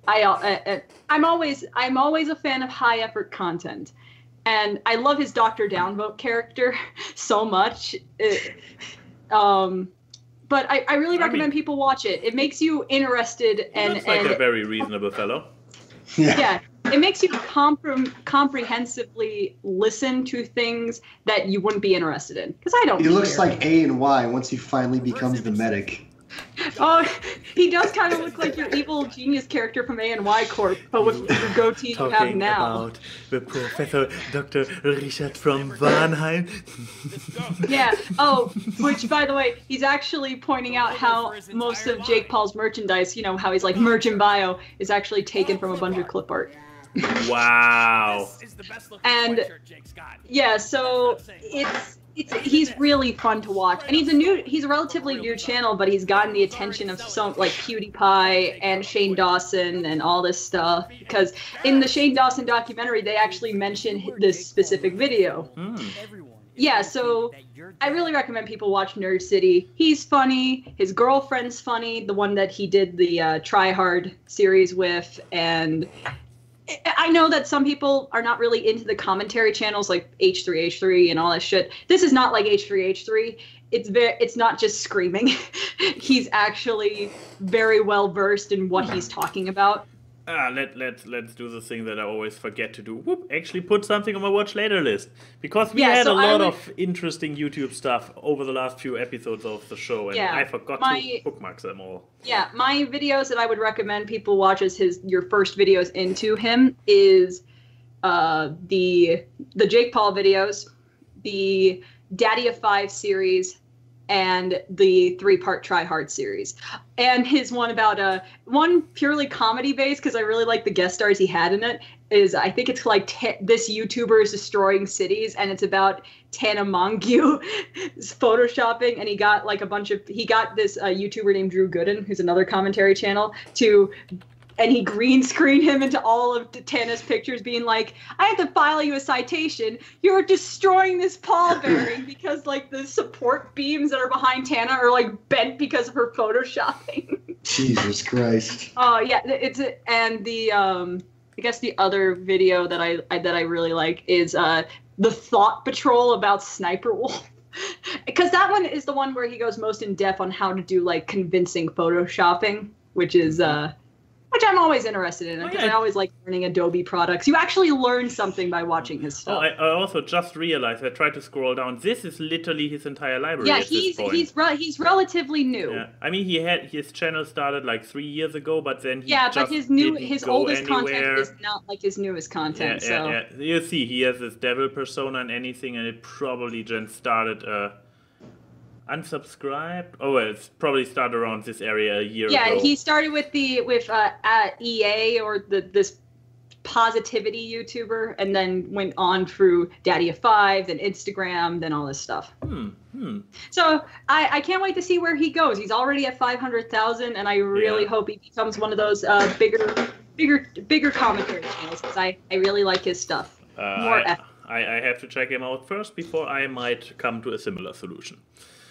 I'm always a fan of high effort content, and I love his Dr. Downvote character so much. But I really recommend people watch it. It makes you interested and looks like a very reasonable fellow. Yeah, it makes you comprehensively listen to things that you wouldn't be interested in. Because I don't. He looks like A and Y once he finally becomes the medic. Oh, he does kind of look like your evil genius character from A&Y Corp, but with the goatee you have now. About the Professor Dr. Richard from Varnheim. Yeah. Oh, which, by the way, he's actually pointing out how most of Jake Paul's merchandise, you know, how he's like merch in bio, is actually taken from a bunch of clip art. Wow. And yeah, so he's really fun to watch, and he's a relatively new channel, but he's gotten the attention of some like PewDiePie and Shane Dawson and all this stuff, because in the Shane Dawson documentary they actually mention this specific video. Yeah, so I really recommend people watch Nercity. He's funny, his girlfriend's funny, the one that he did the Tryhard series with, and I know that some people are not really into the commentary channels like H3H3 and all that shit. This is not like H3H3. It's not just screaming. He's actually very well versed in what he's talking about. Let's do the thing that I always forget to do. Actually put something on my watch later list. Because we had a lot of interesting YouTube stuff over the last few episodes of the show, and I forgot to bookmark them all. Yeah, my videos that I would recommend people watch as your first videos into him is the Jake Paul videos, the Daddy of Five series, and the 3-part Tryhard series, and his one about one purely comedy based, because I really like the guest stars he had in it, is I think it's like this YouTuber is destroying cities, and it's about Tana Mongeau photoshopping, and he got this YouTuber named Drew Gooden, who's another commentary channel, and he green screened him into all of Tana's pictures, being like, I have to file you a citation. You're destroying this Paul bearing because like the support beams that are behind Tana are like bent because of her photoshopping. Jesus Christ. Oh yeah, and the I guess the other video that I really like is the Thought Patrol about Sniper Wolf. Because that one is the one where he goes most in depth on how to do like convincing photoshopping. which is which I'm always interested in because I always like learning Adobe products. You actually learn something by watching his stuff. I also just realized, I tried to scroll down, this is literally his entire library at this point. He's relatively new. Yeah. I mean, his channel started like 3 years ago, but then but his oldest content is not like his newest content. Yeah. You see, he has this devil persona and anything, and it probably just started unsubscribed. Oh, well, it's probably started around this area a year ago. Yeah, he started with EA or this positivity YouTuber, and then went on through Daddy of Five, then Instagram, then all this stuff. So I can't wait to see where he goes. He's already at 500,000, and I really hope he becomes one of those bigger commentary channels because I really like his stuff. I have to check him out first before I might come to a similar solution.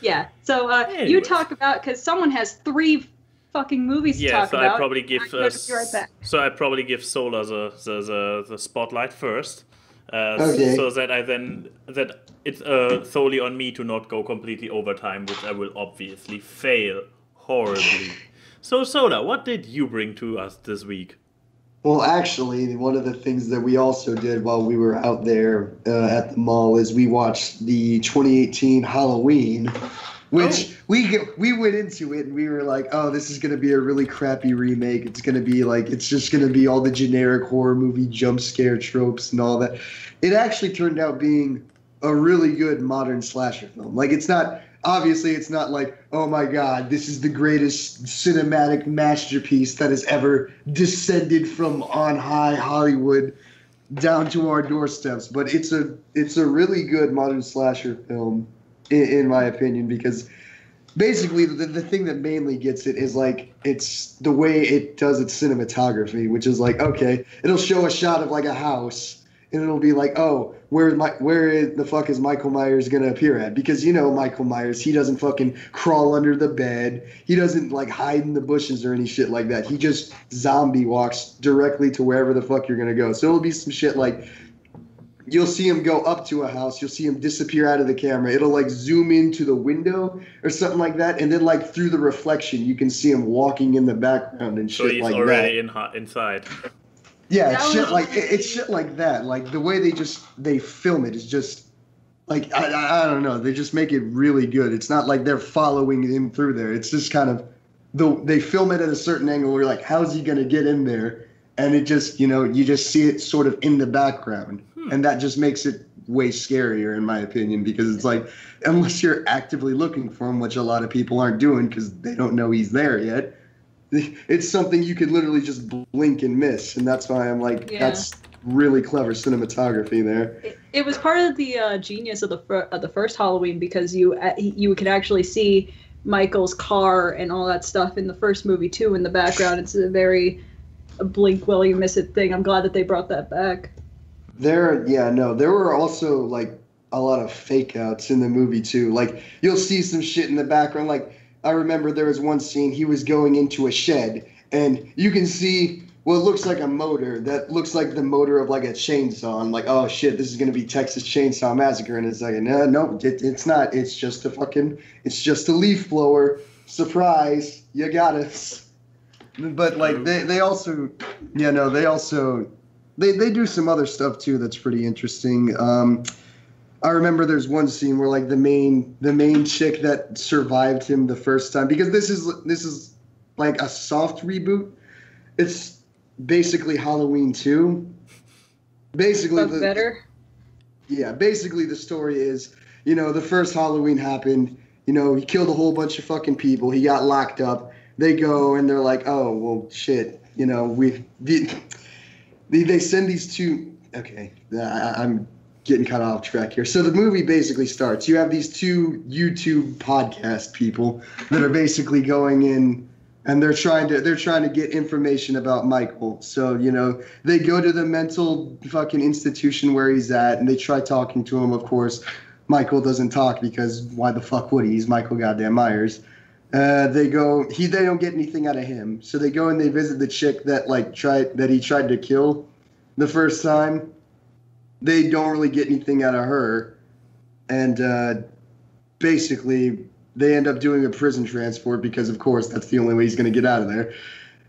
Yeah, so you talk about, because someone has 3 fucking movies to talk about. I probably give I probably give Solar the spotlight first, so that it's solely on me to not go completely overtime, which I will obviously fail horribly. So Solar, what did you bring to us this week? Well, actually, one of the things that we also did while we were out there at the mall is we watched the 2018 Halloween, which we went into it and we were like, oh, this is going to be a really crappy remake. It's going to be like, it's just going to be all the generic horror movie jump scare tropes and all that. It actually turned out being a really good modern slasher film. Like, it's not... Obviously, it's not like, oh my God, this is the greatest cinematic masterpiece that has ever descended from on high Hollywood down to our doorsteps. But it's a really good modern slasher film, in my opinion, because basically the thing that mainly gets it is like it's the way it does its cinematography, which is like, okay, it'll show a shot of like a house. And it'll be like, oh, where the fuck is Michael Myers gonna appear at? Because you know Michael Myers, he doesn't fucking crawl under the bed. He doesn't like hide in the bushes or any shit like that. He just zombie walks directly to wherever the fuck you're gonna go. So it'll be some shit like you'll see him go up to a house, you'll see him disappear out of the camera. It'll like zoom into the window or something like that, and then like through the reflection, you can see him walking in the background and shit like that. So he's already inside. Yeah, it's shit like that. Like the way they film it is just like I don't know. They just make it really good. It's not like they're following him through there. It's just kind of they film it at a certain angle where you're like, how's he gonna get in there? And it just you just see it sort of in the background, and that just makes it way scarier in my opinion because it's like unless you're actively looking for him, which a lot of people aren't doing because they don't know he's there yet. It's something you could literally just blink and miss, and that's why I'm like, that's really clever cinematography there. It was part of the genius of the first Halloween because you could actually see Michael's car and all that stuff in the first movie too in the background. It's a very blink while you miss it thing. I'm glad that they brought that back. There were also like a lot of fake outs in the movie too. Like you'll see some shit in the background, like. I remember there was one scene he was going into a shed and you can see what looks like a motor that looks like the motor of like a chainsaw. I'm like, oh shit, this is going to be Texas Chainsaw Massacre. And it's like, no, it's not. It's just a leaf blower. Surprise. You got us. But like they do some other stuff too that's pretty interesting. I remember there's one scene where like the main chick that survived him the first time, because this is like a soft reboot. It's basically Halloween 2. Basically better. Yeah, basically the story is, the first Halloween happened, he killed a whole bunch of fucking people, he got locked up. They go and they're like, oh well shit, they send these two. Okay, I'm getting kind of off track here. So the movie basically starts. You have these two YouTube podcast people that are basically going in and they're trying to get information about Michael. So, they go to the mental fucking institution where he's at and they try talking to him. Of course, Michael doesn't talk because why the fuck would he? He's Michael goddamn Myers. They don't get anything out of him. So they go and they visit the chick that he tried to kill the first time. They don't really get anything out of her. And basically they end up doing a prison transport because, of course, that's the only way he's going to get out of there.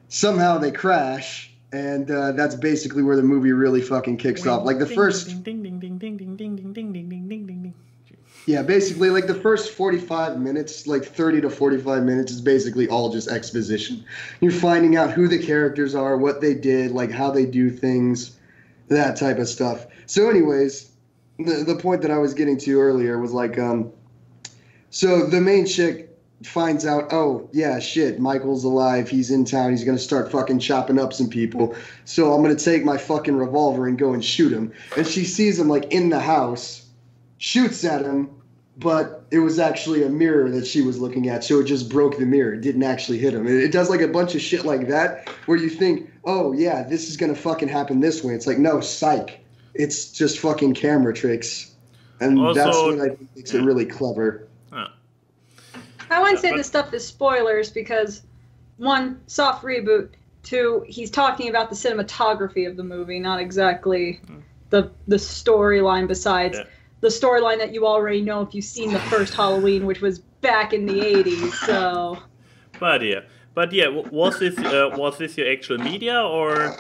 Somehow they crash, and that's basically where the movie really fucking kicks off. Like the first... Yeah, basically, like the first 45 minutes, like 30 to 45 minutes is basically all just exposition. You're finding out who the characters are, what they did, like how they do things, that type of stuff. So anyways, the point that I was getting to earlier was like, so the main chick finds out, oh, yeah, shit, Michael's alive, he's in town, he's going to start fucking chopping up some people, so I'm going to take my fucking revolver and go and shoot him. And she sees him, like, in the house, shoots at him, but it was actually a mirror that she was looking at, so it just broke the mirror. It didn't actually hit him. It does, like, a bunch of shit like that, where you think, oh, yeah, this is going to fucking happen this way. It's like, no, psych. It's just fucking camera tricks. And also, that's what I think makes it really clever. I wouldn't say this stuff is spoilers because, one, soft reboot. Two, he's talking about the cinematography of the movie, not exactly the storyline besides the storyline that you already know if you've seen the first Halloween, which was back in the 80s, so... But yeah, was this your actual media, or...?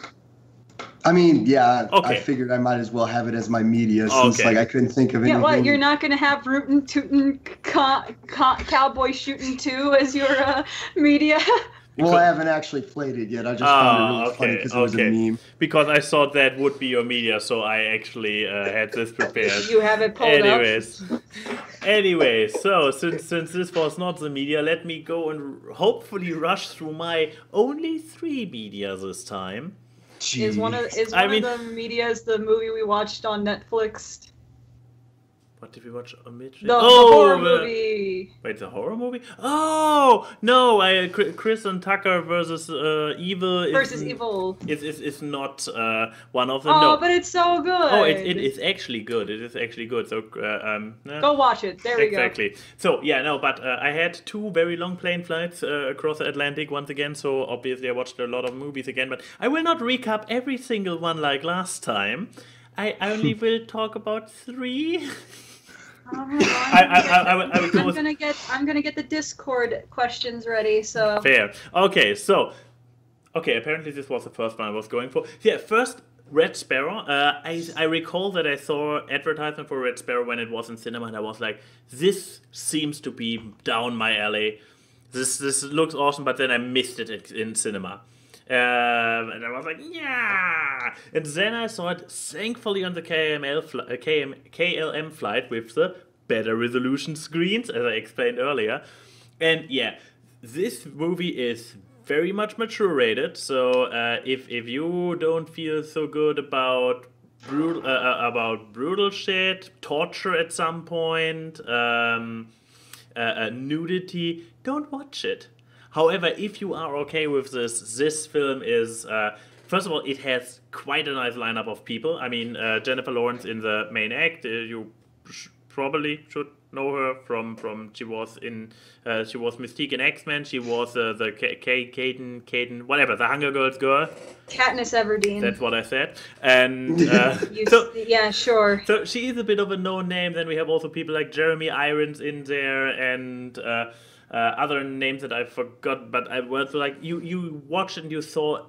I mean, yeah, okay. I figured I might as well have it as my media since, like, I couldn't think of anything. Yeah, what, you're not going to have rootin' tootin' cowboy shooting too as your media? Well, I haven't actually played it yet. I just found it really funny because it was a meme. Because I thought that would be your media, so I actually had this prepared. You have it pulled up. Anyway, so since this was not the media, let me go and hopefully rush through my only 3 media this time. Jeez. Is one of the medias the movie we watched on Netflix? What did we watch? The horror movie. Wait, the horror movie? Oh no! Chris and Tucker versus Evil. Evil. It's not one of them. Oh, no. But it's so good. Oh, it is actually good. It is actually good. So go watch it. There we go. Exactly. So yeah, no, but I had 2 very long plane flights across the Atlantic once again. So obviously I watched a lot of movies again. But I will not recap every single one like last time. I only will talk about 3. I'm gonna get the Discord questions ready. So fair. Okay, so apparently this was the first one I was going for. Yeah, first Red Sparrow. I recall that I saw advertisement for Red Sparrow when it was in cinema, and I was like, this seems to be down my alley. This looks awesome, but then I missed it in cinema. And I was like, yeah! And then I saw it, thankfully, on the KLM flight with the better resolution screens, as I explained earlier. And yeah, this movie is very much mature rated, so if you don't feel so good about brutal shit, torture at some point, nudity, don't watch it. However, if you are okay with this film is, first of all, it has quite a nice lineup of people. I mean, Jennifer Lawrence in the main act, you probably should know her from she was Mystique in X-Men. She was the Caden, whatever, the Hunger Girls girl. Katniss Everdeen. That's what I said. And yeah, sure. So she is a bit of a known name. Then we have also people like Jeremy Irons in there and other names that I forgot. But I was like, you watched and you saw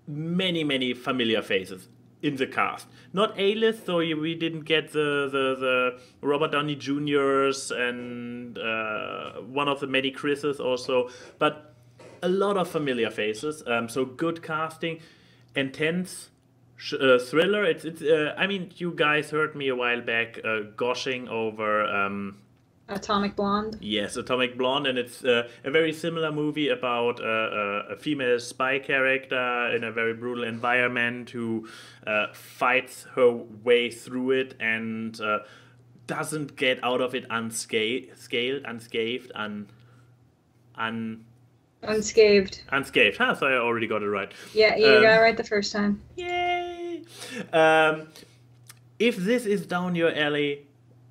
many familiar faces in the cast. Not A-list, so we didn't get the Robert Downey Jr.'s and one of the many Chris's also, but a lot of familiar faces. So good casting, intense thriller. It's I mean, you guys heard me a while back gushing over Atomic Blonde. Yes, Atomic Blonde, and it's a very similar movie about a female spy character in a very brutal environment who fights her way through it and doesn't get out of it unscathed. Huh, so I already got it right. Yeah, you got it right the first time. Yay! If this is down your alley,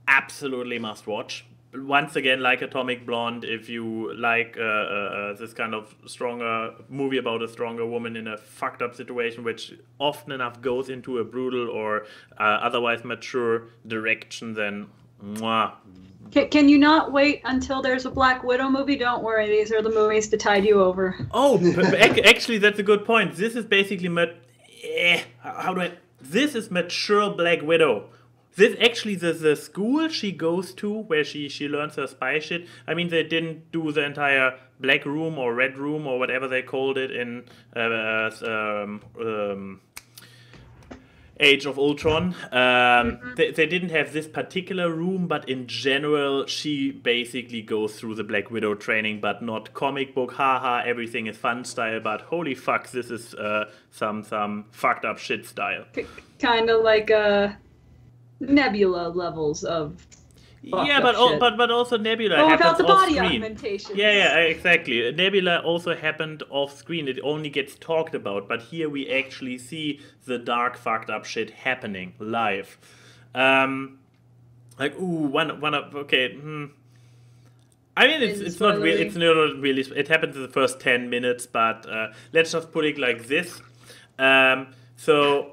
absolutely must watch. Once again, like Atomic Blonde, if you like this kind of stronger movie about a stronger woman in a fucked up situation, which often enough goes into a brutal or otherwise mature direction, then Can you not wait until there's a Black Widow movie? Don't worry, these are the movies to tide you over. Oh, actually, that's a good point. This is basically This is mature Black Widow. This actually the school she goes to where she learns her spy shit. I mean, they didn't do the entire Black Room or Red Room or whatever they called it in Age of Ultron. They didn't have this particular room, but in general, she basically goes through the Black Widow training, but not comic book, haha, everything is fun style, but holy fuck, this is some fucked up shit style. Kind of like Nebula levels of. Yeah, but also Nebula happens without the body off-screen. augmentation. Yeah, exactly. Nebula also happened off-screen. It only gets talked about, but here we actually see the dark, fucked up shit happening live. Okay. I mean, it's not really. It's not really. It happened in the first 10 minutes, but let's just put it like this. So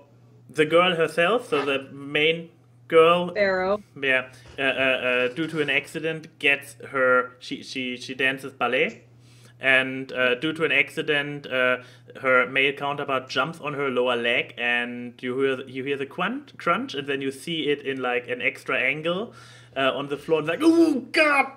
the girl herself, so the main girl, Arrow. Yeah, due to an accident, gets her. She dances ballet, and due to an accident, her male counterpart jumps on her lower leg, and you hear the crunch, and then you see it in like an extra angle on the floor, and like, oh god.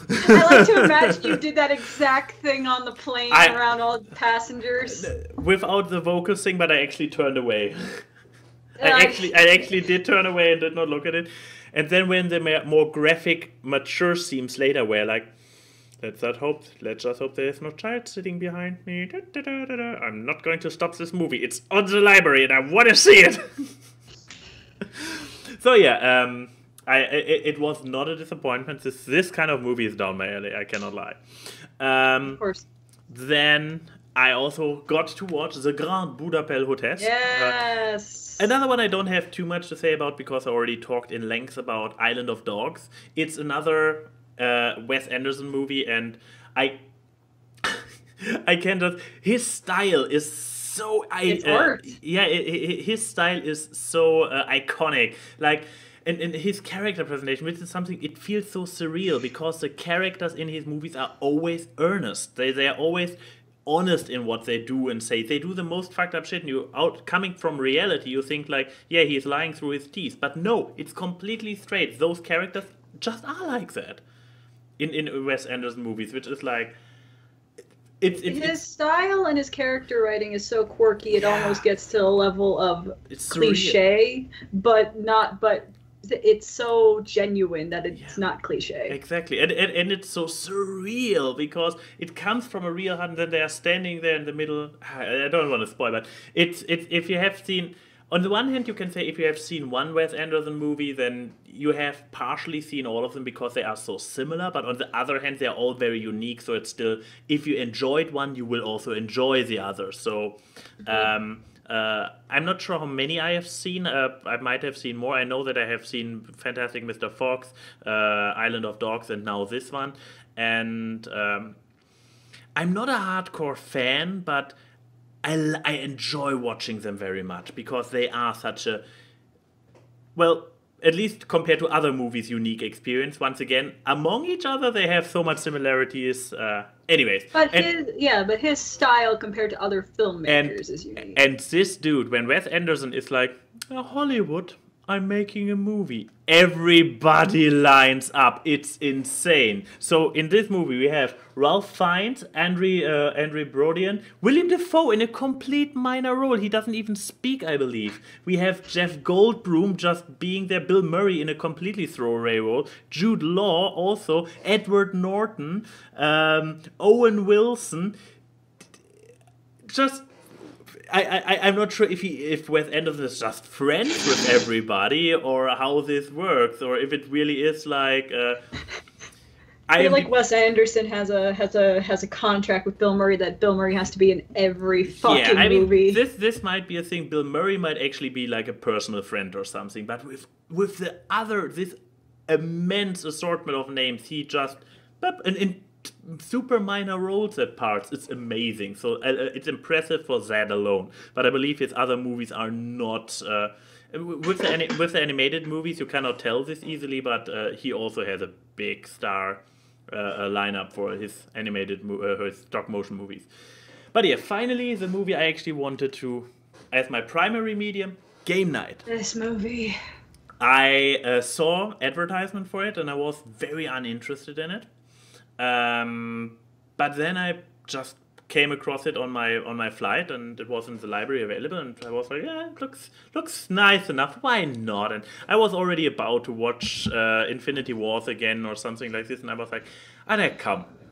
I like to imagine you did that exact thing on the plane around all the passengers. Without the vocal thing, but I actually turned away. I actually did turn away and did not look at it. And then when the more graphic, mature scenes later were like, let's just hope there's no child sitting behind me. I'm not going to stop this movie. It's on the library and I want to see it. So yeah, it was not a disappointment. This kind of movie is down my alley. I cannot lie. Of course. Then I also got to watch The Grand Budapest Hotel. Yes. Another one I don't have too much to say about because I already talked in length about Island of Dogs. It's another Wes Anderson movie, and I can't just. His style is so. It's art. His style is so iconic. Like. And his character presentation, which is something, it feels so surreal because the characters in his movies are always earnest. They are always honest in what they do and say. They do the most fucked up shit, and coming from reality, you think like, yeah, he's lying through his teeth. But no, it's completely straight. Those characters just are like that in Wes Anderson movies, which is like... His style and his character writing is so quirky, it almost gets to a level of cliche, but it's so genuine that it's not cliche. Exactly, and it's so surreal because it comes from a real hunt, and then they are standing there in the middle. I don't want to spoil, but it's if you have seen. On the one hand, you can say if you have seen one Wes Anderson movie, then you have partially seen all of them because they are so similar. But on the other hand, they are all very unique. So it's still, if you enjoyed one, you will also enjoy the other. So I'm not sure how many I have seen. I might have seen more. I know that I have seen Fantastic Mr. Fox, Island of Dogs, and now this one. And I'm not a hardcore fan, but I enjoy watching them very much because they are such a, well, at least compared to other movies, unique experience. Once again, among each other, they have so much similarities. Anyways. But his style compared to other filmmakers is unique. And this dude, when Wes Anderson is like, Hollywood, I'm making a movie. Everybody lines up. It's insane. So in this movie, we have Ralph Fiennes, Andre Brodian, William Dafoe in a complete minor role. He doesn't even speak, I believe. We have Jeff Goldblum just being there, Bill Murray in a completely throwaway role, Jude Law also, Edward Norton, Owen Wilson. Just... I'm not sure if Wes Anderson is just friends with everybody or how this works, or if it really is like. I feel like Wes Anderson has a contract with Bill Murray that Bill Murray has to be in every fucking movie. This might be a thing. Bill Murray might actually be like a personal friend or something, but with this immense assortment of names, he just in super minor roles at parts. It's amazing. So it's impressive for that alone. But I believe his other movies are not with the animated movies, you cannot tell this easily, but he also has a big star lineup for his animated his stop motion movies. But yeah, finally, the movie I actually wanted to, as my primary medium, Game Night. This movie. I saw advertisement for it, and I was very uninterested in it. But then I just came across it on my flight, and it was in the library available, and I was like, yeah, it looks nice enough. Why not? And I was already about to watch Infinity Wars again or something like this, and I was like,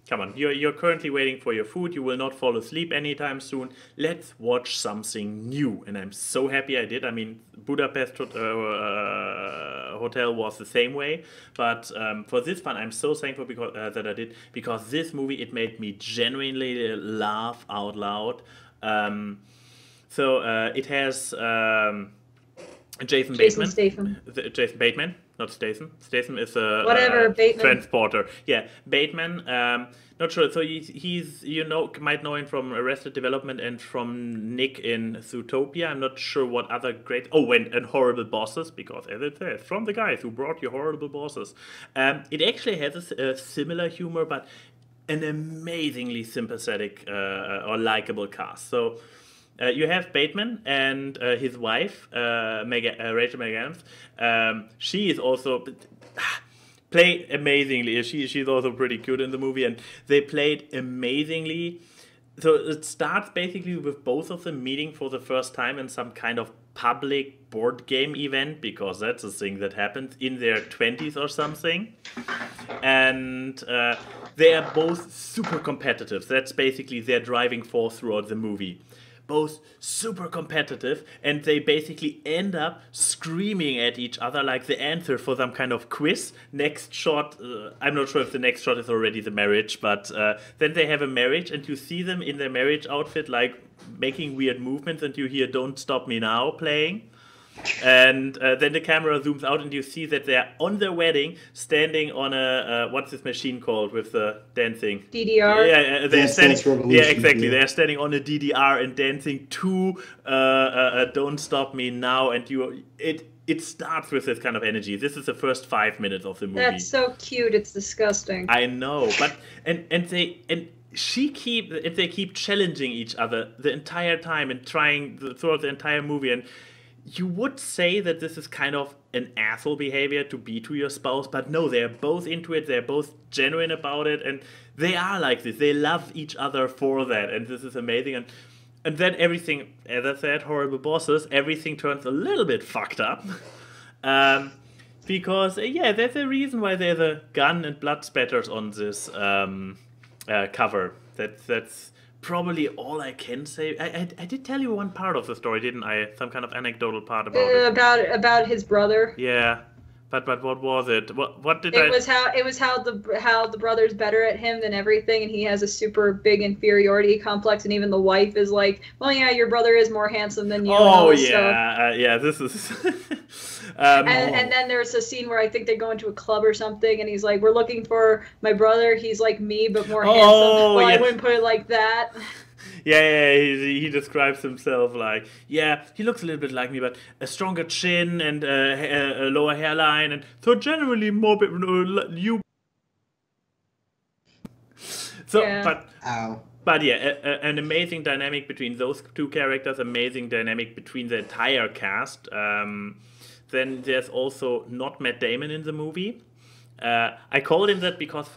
come on, you're currently waiting for your food. You will not fall asleep anytime soon. Let's watch something new. And I'm so happy I did. I mean, Budapest Hotel was the same way. But for this one, I'm so thankful that I did. Because this movie, it made me genuinely laugh out loud. It has Jason Bateman. Jason Bateman. Not Statham. Statham is a Bateman. Transporter. Yeah, Bateman. Not sure. So he's might know him from Arrested Development and from Nick in Zootopia. I'm not sure what other great. Oh, and Horrible Bosses, because as it says, from the guys who brought you Horrible Bosses. It actually has a similar humor, but an amazingly sympathetic or likable cast. So. You have Bateman and his wife, Rachel McAdams. She is also played amazingly. She's also pretty cute in the movie, and they played amazingly. So it starts basically with both of them meeting for the first time in some kind of public board game event, because that's a thing that happens in their 20s or something. And they are both super competitive. That's basically their driving force throughout the movie. Both super competitive, and they basically end up screaming at each other like the answer for some kind of quiz. Next shot, I'm not sure if the next shot is already the marriage, but then they have a marriage, and you see them in their marriage outfit like making weird movements, and you hear "Don't Stop Me Now" playing. And then the camera zooms out, and you see that they're on their wedding, standing on a what's this machine called with the dancing? DDR. Yeah, they're standing. Yeah, exactly. Yeah. They're standing on a DDR and dancing to "Don't Stop Me Now," and it starts with this kind of energy. This is the first 5 minutes of the movie. That's so cute. It's disgusting. I know, but they keep challenging each other the entire time and trying throughout the entire movie. And you would say that this is kind of an asshole behavior to be to your spouse, but no, they're both into it, they're both genuine about it, and they are like this. They love each other for that, and this is amazing. And then everything, as I said, Horrible Bosses, everything turns a little bit fucked up. Because, there's a reason why there's a gun and blood spatters on this cover. That's probably all I can say. I did tell you one part of the story, didn't I? Some kind of anecdotal part about it. About his brother. Yeah, but what was it? What did it was how the brother's better at him than everything, and he has a super big inferiority complex, and even the wife is like, well, yeah, your brother is more handsome than you. Oh yeah, this is. And then there's a scene where I think they go into a club or something, and he's like, we're looking for my brother. He's like me, but more handsome. Well, yeah. I wouldn't put it like that. Yeah, he describes himself like, yeah, he looks a little bit like me, but a stronger chin and a lower hairline, and so generally more you. So, yeah. But yeah, an amazing dynamic between those two characters, amazing dynamic between the entire cast. Then there's also not Matt Damon in the movie. I called him that because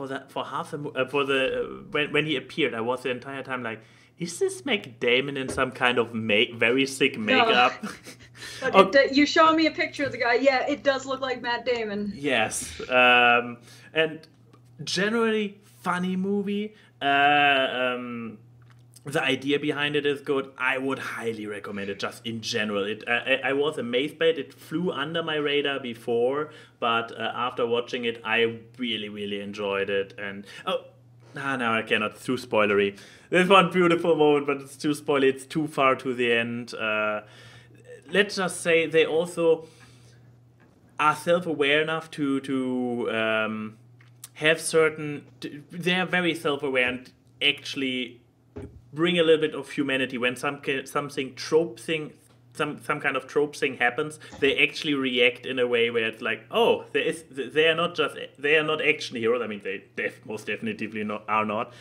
when he appeared, I was the entire time like, is this Matt Damon in some kind of very sick makeup? No. You show me a picture of the guy. Yeah, it does look like Matt Damon. Yes, and generally funny movie. The idea behind it is good. I would highly recommend it just in general. I was amazed by it. It flew under my radar before, but after watching it, I really, really enjoyed it. And now I cannot. It's too spoilery. There's one beautiful moment, but it's too spoilery. It's too far to the end. Let's just say they also are self-aware enough to have certain. They are very self-aware and actually bring a little bit of humanity when something some kind of trope thing happens, they actually react in a way where it's like, oh, they are not action heroes. I mean, they most definitely are not.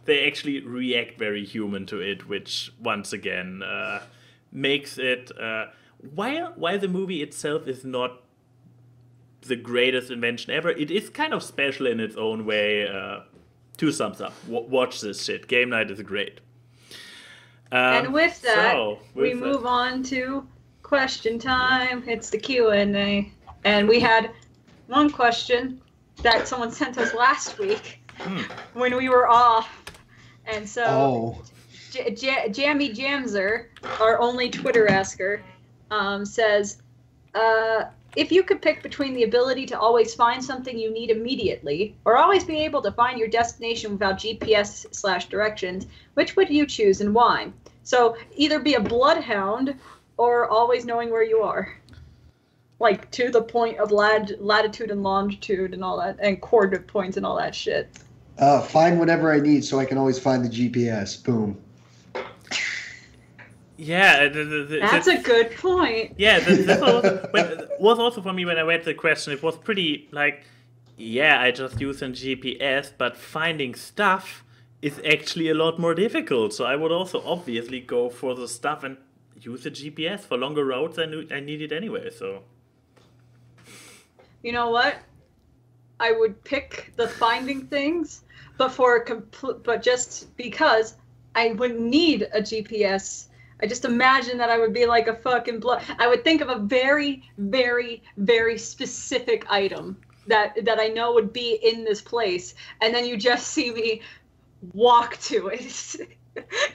They actually react very human to it, which once again makes it. While the movie itself is not the greatest invention ever, it is kind of special in its own way. 2 thumbs up. Watch this shit. Game night is great. And with that, we move on to question time. It's the Q&A. And we had one question that someone sent us last week when we were off. And so Jammy Jamser, our only Twitter asker, says, if you could pick between the ability to always find something you need immediately or always be able to find your destination without GPS/directions, which would you choose and why? So either be a bloodhound or always knowing where you are. Like to the point of latitude and longitude and all that, and coordinate points and all that shit. Find whatever I need so I can always find the GPS. Boom. Yeah, that's a good point. Yeah, that was also for me when I read the question. It was pretty like, yeah, I just use a GPS, but finding stuff is actually a lot more difficult. So I would also obviously go for the stuff and use a GPS for longer roads. I need it anyway. So, you know what? I would pick the finding things, but but just because I wouldn't need a GPS. I just imagine that I would be like a fucking I would think of a very, very, very specific item that I know would be in this place, and then you just see me walk to it,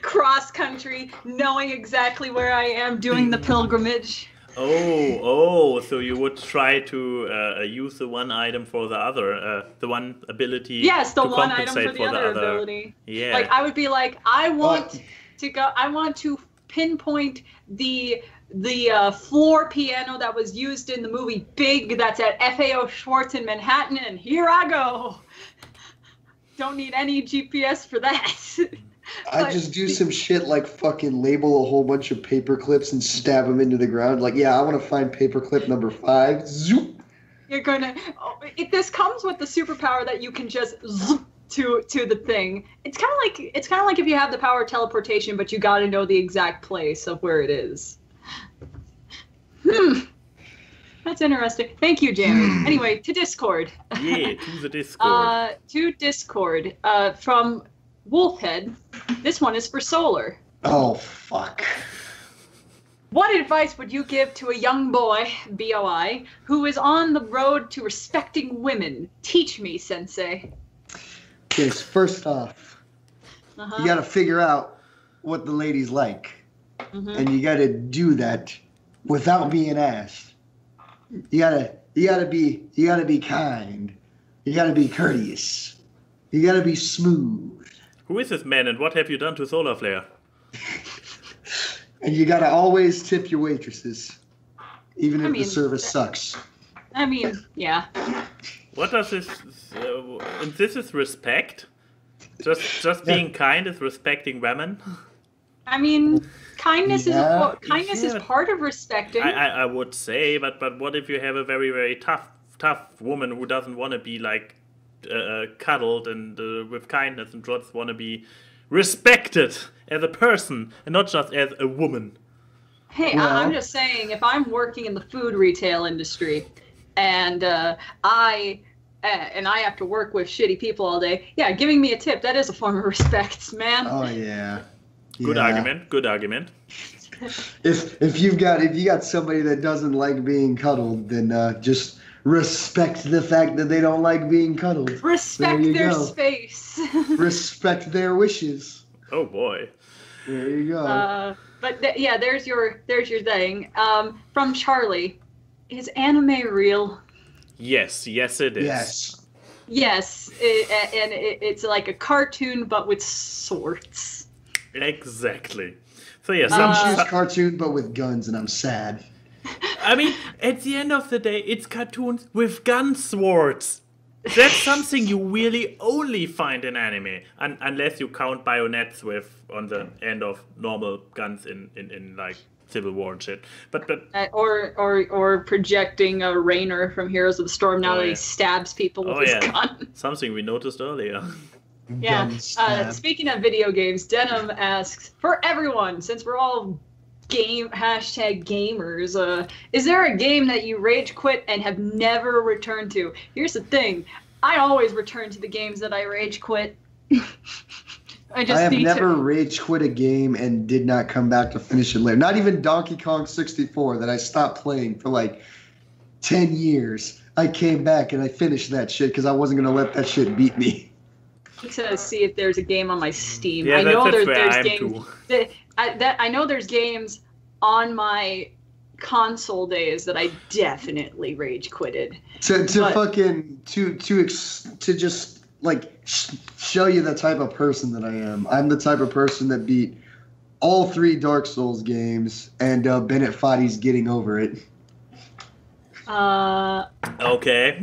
cross country, knowing exactly where I am, doing the pilgrimage. Oh, so you would try to use the one item for the other, the one ability. Yes, the to one item for the other ability. Yeah. Like I would be like, I want to pinpoint the floor piano that was used in the movie Big that's at FAO Schwartz in Manhattan, and here I go. Don't need any GPS for that. I just do some shit like fucking label a whole bunch of paper clips and stab them into the ground. Like, yeah, I want to find paperclip number 5. Zoop. You're gonna. This comes with the superpower that you can just zoop to the thing. It's kind of like if you have the power of teleportation, but you got to know the exact place of where it is. That's interesting. Thank you, Jamie. Anyway, to Discord. Yeah, to the Discord. To Discord. From Wolfhead. This one is for Solar. Oh, fuck. What advice would you give to a young boy, BOI, who is on the road to respecting women? Teach me, Sensei. Okay, so first off, you got to figure out what the ladies like. And you got to do that without being asked. You gotta be kind. You gotta be courteous. You gotta be smooth. Who is this man and what have you done to Solar Flare? And you gotta always tip your waitresses, even if the service sucks. I mean, yeah. What does this? This is respect. Just being kind is respecting women. I mean, kindness is part of respecting. I would say, but what if you have a very, very tough woman who doesn't want to be like cuddled and with kindness and just want to be respected as a person and not just as a woman? Hey, well, I'm just saying, if I'm working in the food retail industry and I have to work with shitty people all day, yeah, giving me a tip, that is a form of respect, man. Oh yeah. Good argument. Good argument. If you got somebody that doesn't like being cuddled, then just respect the fact that they don't like being cuddled. Respect their space. Respect their wishes. Oh boy. There you go. Yeah, there's your thing. From Charlie, is anime real? Yes, it is. Yes, it's like a cartoon but with swords. Exactly. So yeah, some cartoon but with guns, and I'm sad. I mean, at the end of the day, it's cartoons with gun swords. That's something you really only find in anime, unless you count bayonets with on the end of normal guns in like Civil War and shit. But or projecting a Rainer from Heroes of the Storm now that he stabs people with his gun. Something we noticed earlier. Yeah. Speaking of video games, Denim asks, for everyone, since we're all #gamers, is there a game that you rage quit and have never returned to? Here's the thing. I always return to the games that I rage quit. I have never rage quit a game and did not come back to finish it later. Not even Donkey Kong 64 that I stopped playing for like 10 years. I came back and I finished that shit because I wasn't going to let that shit beat me. I'm to see if there's a game on my Steam. Yeah, I know there's games. I know there's games on my console days that I definitely rage quitted. To just like show you the type of person that I am. I'm the type of person that beat all 3 Dark Souls games, and Bennett Foddy's Getting Over It. Okay.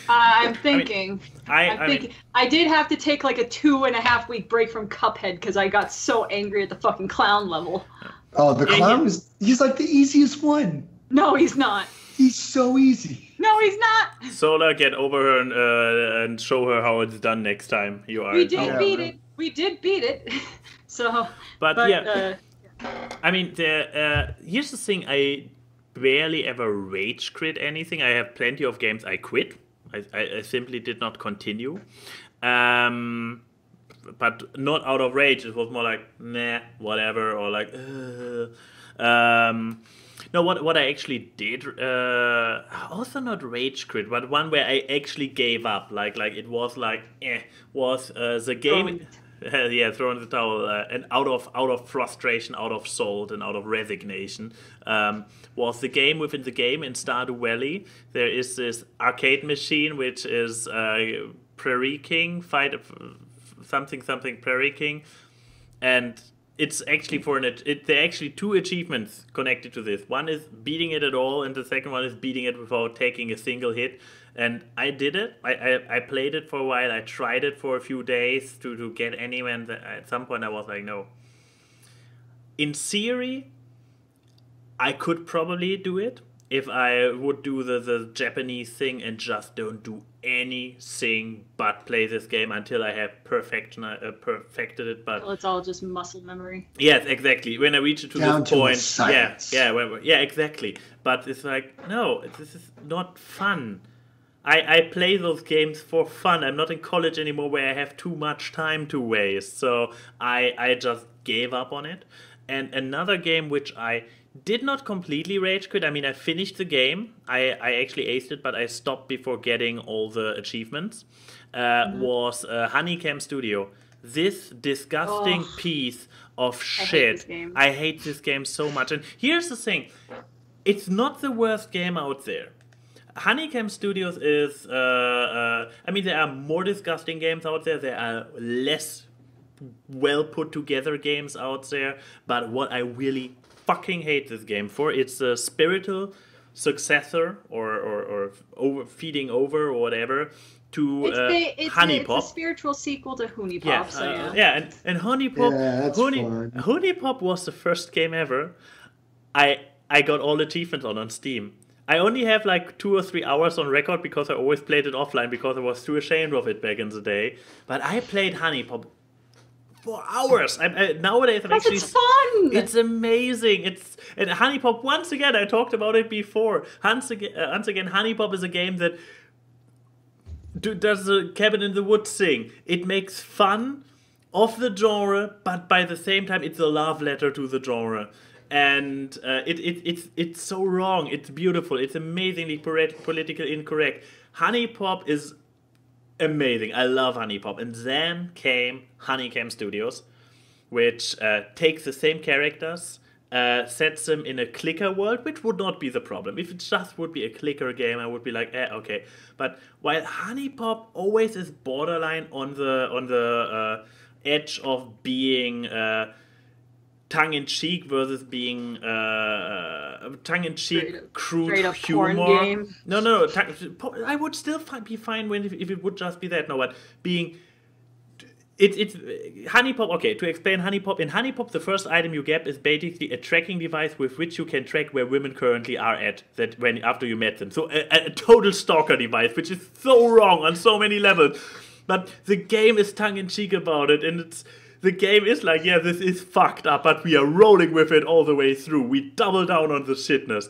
I'm thinking. I did have to take like a 2.5 week break from Cuphead because I got so angry at the fucking clown level. Oh, the clown he's like the easiest one. No, he's not. He's so easy. No, he's not. Sola, get over her and show her how it's done next time. We did beat it. We did beat it. So. But yeah. I mean, here's the thing. I barely ever rage quit anything. I have plenty of games I quit. I simply did not continue. But not out of rage. It was more like, nah, whatever, or like, No, what I actually did, also not rage quit, but one where I actually gave up. Like it was like, was the game, throw in the towel, and out of frustration, out of salt, and out of resignation, was the game within the game in Stardew Valley. There is this arcade machine which is Prairie King, something Prairie King, and it's actually there are actually 2 achievements connected to this. One is beating it at all, and the second one is beating it without taking a single hit. And I did it. I played it for a while. I tried it for a few days to get anywhere. And at some point I was like, no. In theory, I could probably do it if I would do the Japanese thing and just don't do anything but play this game until I have perfected it. But well, it's all just muscle memory. Yes, exactly. When I reach it to down this to point, science. yeah, exactly. But it's like, no, this is not fun. I play those games for fun. I'm not in college anymore where I have too much time to waste. So I just gave up on it. And another game which I did not completely rage quit. I mean, I finished the game. I actually aced it, but I stopped before getting all the achievements. Was Honeycomb Studio. This disgusting piece of shit. I hate this game so much. And here's the thing. It's not the worst game out there. Honeycomb Studios is... I mean, there are more disgusting games out there. There are less well put together games out there. But what I really fucking hate this game for, it's a spiritual successor or feeding over or whatever to Honey Pop. It's a spiritual sequel to Honey Pop. And Honey Pop. Honey Pop was the first game ever I got all achievements on Steam. I only have like 2 or 3 hours on record because I always played it offline because I was too ashamed of it back in the day. But I played Honey Pop for hours. Nowadays, it's fun. It's amazing. And Honey Pop, once again, I talked about it before. Once again, Honey Pop is a game that does the Cabin in the Woods thing. It makes fun of the genre, but by the same time, it's a love letter to the genre. And it's so wrong. It's beautiful. It's amazingly politically incorrect. Honey Pop is amazing. I love Honey Pop. And then came Honeycomb Studios, which takes the same characters, sets them in a clicker world, which would not be the problem. If it just would be a clicker game, I would be like, okay. But while Honey Pop always is borderline on the edge of being tongue-in-cheek versus being tongue-in-cheek crude humor. No. I would still be fine if it would just be that. No, but being It's Honey Pop. Okay, to explain Honey Pop. In Honey Pop, the first item you get is basically a tracking device with which you can track where women currently are at. That when after you met them, so a total stalker device, which is so wrong on so many levels. But the game is tongue in cheek about it, and the game is like, yeah, this is fucked up, but we are rolling with it all the way through. We double down on the shitness.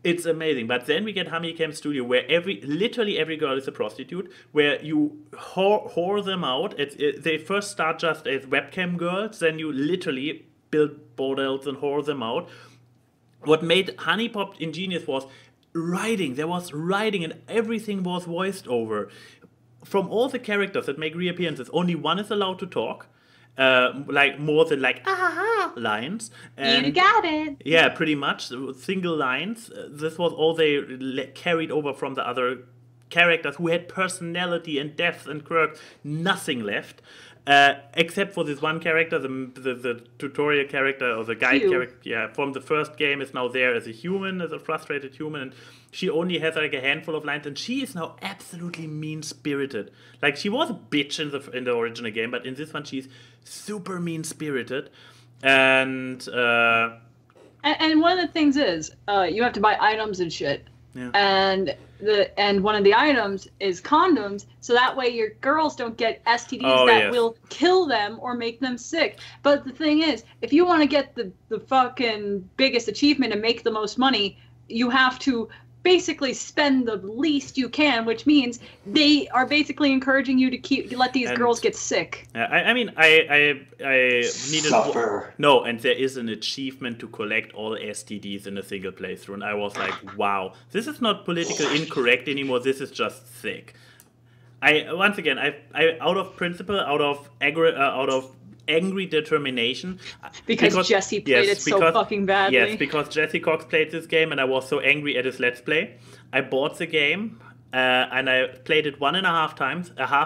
It's amazing. But then we get Honeycam Studio, where literally every girl is a prostitute, where you whore them out. They first start just as webcam girls, then you literally build bordels and whore them out. What made Honey Pop ingenious was writing. There was writing and everything was voiced over. From all the characters that make reappearances, only one is allowed to talk. Like more than like lines. And you got it. Yeah, pretty much single lines. This was all they carried over from the other characters who had personality and depth and quirks. Nothing left, except for this one character, the tutorial character or the guide character. Yeah, from the first game is now there as a human, as a frustrated human. And she only has like a handful of lines, and she is now absolutely mean-spirited. Like, she was a bitch in the original game, but in this one she's super mean-spirited. And one of the things is, you have to buy items and shit. Yeah. And one of the items is condoms, so that way your girls don't get STDs will kill them or make them sick. But the thing is, if you want to get the fucking biggest achievement and make the most money, you have to basically spend the least you can, which means they are basically encouraging you to let these girls get sick. I mean, I needed suffer. No, and there is an achievement to collect all STDs in a single playthrough, and I was like, wow, this is not politically incorrect anymore. This is just sick. I out of principle, out of angry determination, because Jesse played it so fucking badly. Yes, because Jesse Cox played this game, and I was so angry at his Let's Play. I bought the game, and I played it 1.5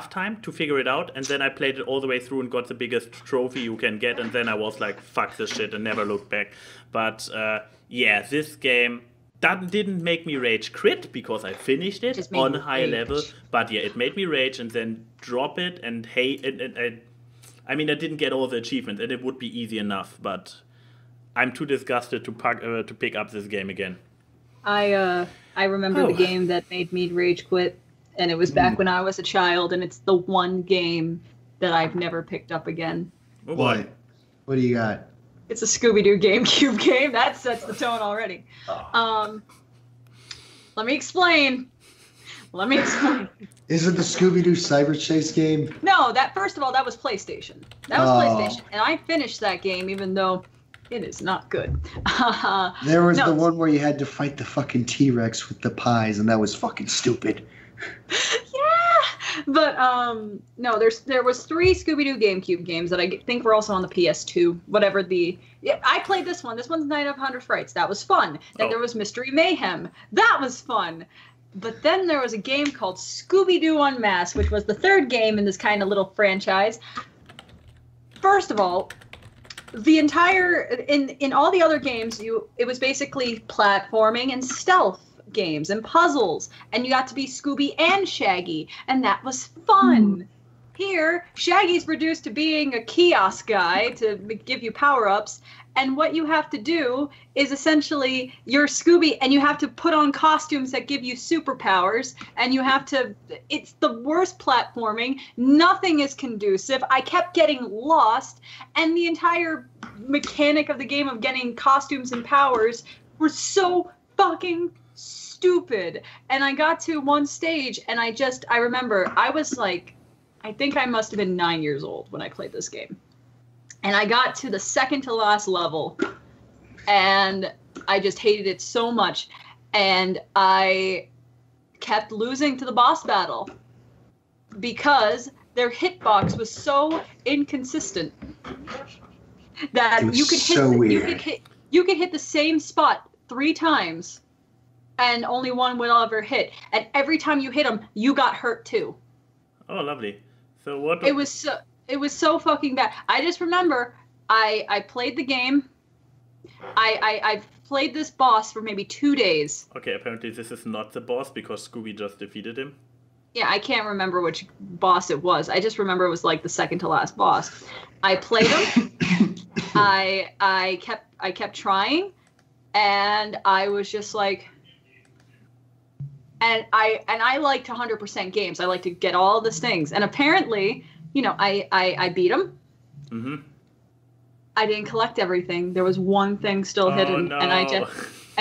times to figure it out, and then I played it all the way through and got the biggest trophy you can get, and then I was like, fuck this shit, and never looked back. But this game that didn't make me rage quit, because I finished it on high level, but yeah, it made me rage and then drop it and hate and I mean, I didn't get all the achievements, and it would be easy enough, but I'm too disgusted to pick up this game again. I remember the game that made me rage quit, and it was back when I was a child, and it's the one game that I've never picked up again. Oh boy. What do you got? It's a Scooby-Doo GameCube game. That sets the tone already. Let me explain. Is it the Scooby-Doo Cyber Chase game? No, first of all, that was PlayStation. PlayStation, and I finished that game even though it is not good. There was the one where you had to fight the fucking T-Rex with the pies, and that was fucking stupid. Yeah, but no, there was 3 Scooby-Doo GameCube games that I think were also on the PS2. Whatever I played this one. This one's Night of 100 Frights. That was fun. Then there was Mystery Mayhem. That was fun. But then there was a game called Scooby-Doo Unmasked, which was the 3rd game in this kind of little franchise. First of all, the entire in all the other games, it was basically platforming and stealth games and puzzles, and you got to be Scooby and Shaggy, and that was fun. Here, Shaggy's reduced to being a kiosk guy to give you power-ups, and what you have to do is essentially you're Scooby, and you have to put on costumes that give you superpowers, and it's the worst platforming. Nothing is conducive. I kept getting lost, and the entire mechanic of the game of getting costumes and powers were so fucking stupid. And I got to one stage, and I remember I was like, I think I must have been 9 years old when I played this game. And I got to the second to last level, and I just hated it so much. And I kept losing to the boss battle because their hitbox was so inconsistent that you could hit the same spot 3 times, and only one will ever hit. And every time you hit them, you got hurt too. Oh, lovely. So what? It was so fucking bad. I just remember I played the game. I played this boss for maybe 2 days. Okay, apparently this is not the boss because Scooby just defeated him. Yeah, I can't remember which boss it was. I just remember it was like the second to last boss. I played him. I kept trying, and I was just like, and I liked 100% games. I like to get all these things, and apparently, you know, I beat him. Mm-hmm. I didn't collect everything. There was one thing still hidden, no. and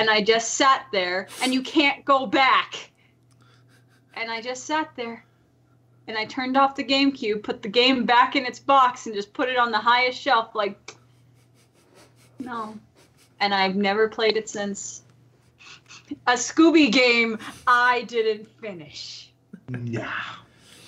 I just sat there, and you can't go back. And I just sat there, and I turned off the GameCube, put the game back in its box, and just put it on the highest shelf, like, no. And I've never played it since. A Scooby game I didn't finish. Yeah.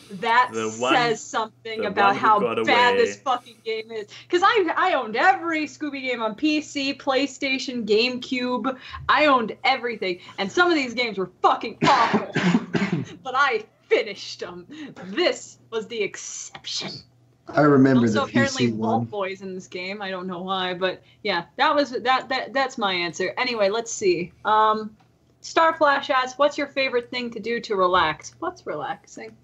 That says something about how bad this fucking game is. Because I owned every Scooby game on PC, PlayStation, GameCube. I owned everything. And some of these games were fucking awful. But I finished them. This was the exception. I remember also, the apparently PC one. Vault Boy's in this game. I don't know why, but yeah, that's my answer. Anyway, let's see. Starflash asks, "What's your favorite thing to do to relax?" What's relaxing?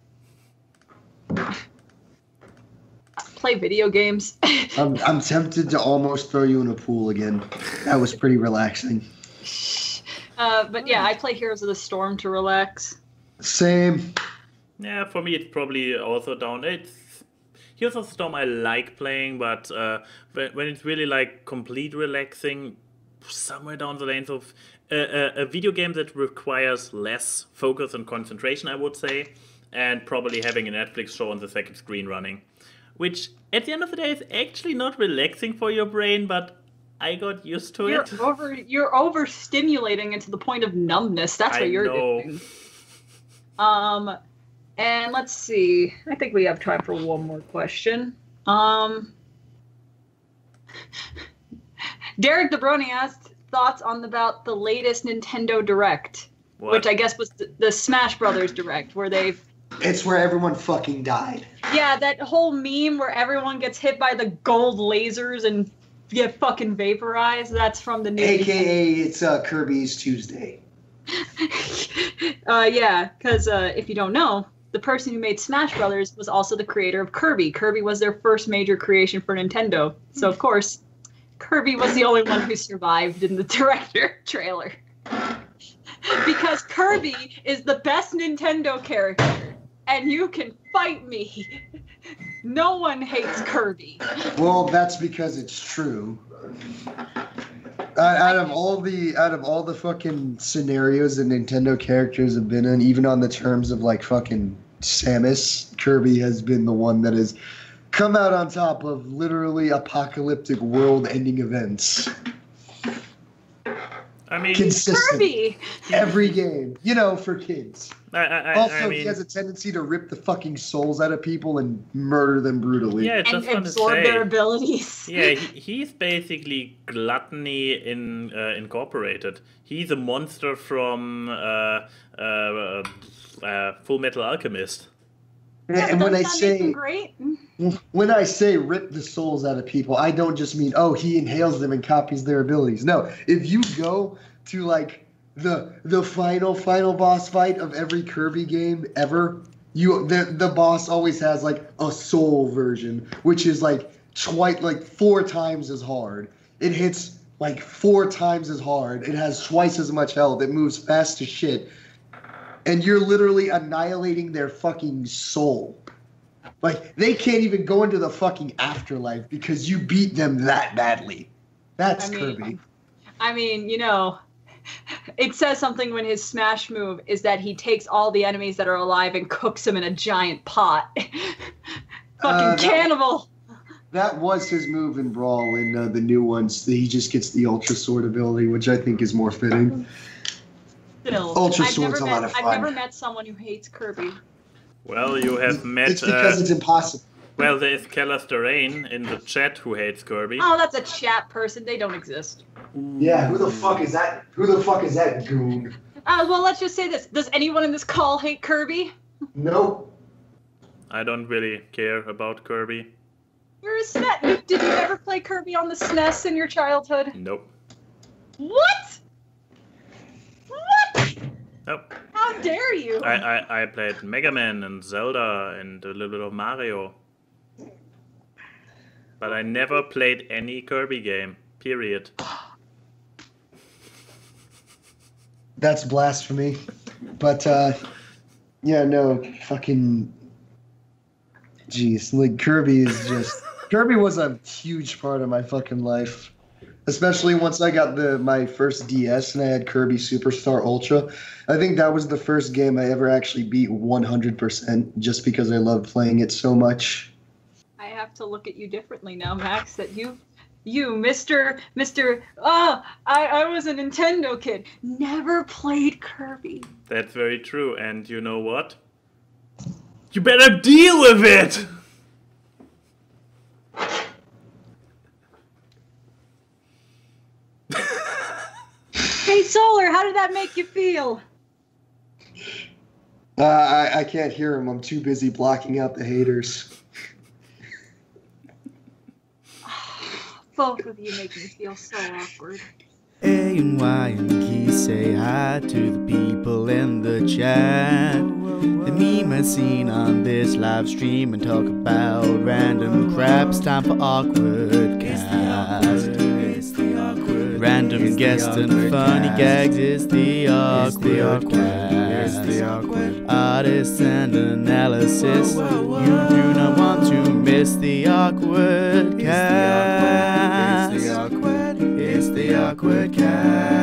Play video games. I'm tempted to almost throw you in a pool again. That was pretty relaxing. But yeah, I play Heroes of the Storm to relax. Same. Yeah, for me it's probably also down. It's Heroes of the Storm I like playing, but when it's really like complete relaxing, somewhere down the lanes of a video game that requires less focus and concentration, I would say, and probably having a Netflix show on the second screen running, which at the end of the day is actually not relaxing for your brain, but I got used to it. You're overstimulating it to the point of numbness. That's what you're doing. And let's see. I think we have time for one more question. Derek DeBroni asked thoughts on about the latest Nintendo Direct, which I guess was the Smash Brothers Direct, where they've... It's where everyone fucking died. Yeah, that whole meme where everyone gets hit by the gold lasers and get fucking vaporized. That's from the new... AKA, it's Kirby's Tuesday. Yeah, because if you don't know, the person who made Smash Brothers was also the creator of Kirby. Kirby was their first major creation for Nintendo. So, of course, Kirby was the only one who survived in the director trailer. Because Kirby is the best Nintendo character, and you can fight me. No one hates Kirby. Well, that's because it's true. Out of all the fucking scenarios that Nintendo characters have been in, even on the terms of like fucking Samus, Kirby has been the one that has come out on top of literally apocalyptic world-ending events. I mean, consistent. Kirby! Every game, you know, for kids. I mean, he has a tendency to rip the fucking souls out of people and murder them brutally. Yeah, and absorb their abilities. Yeah, he's basically Gluttony incorporated. He's a monster from Full Metal Alchemist. And when I say rip the souls out of people, I don't just mean, oh, he inhales them and copies their abilities. No, if you go to like the final boss fight of every Kirby game ever, the boss always has like a soul version, which is like 4 times as hard. It hits like 4 times as hard. It has twice as much health. It moves fast as shit. And you're literally annihilating their fucking soul. Like, they can't even go into the fucking afterlife because you beat them that badly. That's Kirby. I mean, you know, it says something when his smash move is that he takes all the enemies that are alive and cooks them in a giant pot. Fucking cannibal! That was his move in Brawl. In the new ones, he just gets the Ultra Sword ability, which I think is more fitting. Still, Ultra Sword's a lot of fun. I've never met someone who hates Kirby. Well, you have met... It's because it's impossible. Well, there's Kellis Derain in the chat who hates Kirby. Oh, that's a chat person. They don't exist. Yeah, who the fuck is that? Who the fuck is that goon? Well, let's just say this. Does anyone in this call hate Kirby? Nope. I don't really care about Kirby. You're a SNES. Did you ever play Kirby on the SNES in your childhood? Nope. What? What? Nope. How How dare you? I played Mega Man and Zelda and a little bit of Mario. But I never played any Kirby game, period. That's blasphemy. But, yeah, no, fucking... Jeez, like, Kirby is just... Kirby was a huge part of my fucking life. Especially once I got my first DS and I had Kirby Superstar Ultra. I think that was the first game I ever actually beat 100% just because I loved playing it so much. I have to look at you differently now, Max, that you, Mr. I was a Nintendo kid, never played Kirby. That's very true, and you know what? You better deal with it! Hey, Solar, how did that make you feel? I can't hear him. I'm too busy blocking out the haters. Both of you make me feel so awkward. A and Y and Key say hi to the people in the chat. The meme I've seen on this live stream and talk about random crap. It's time for AWKWARDcast. Random guests and funny gags is the AWKWARDcast. Artists and analysis. You do not want to miss the AWKWARDcast. It's the AWKWARDcast.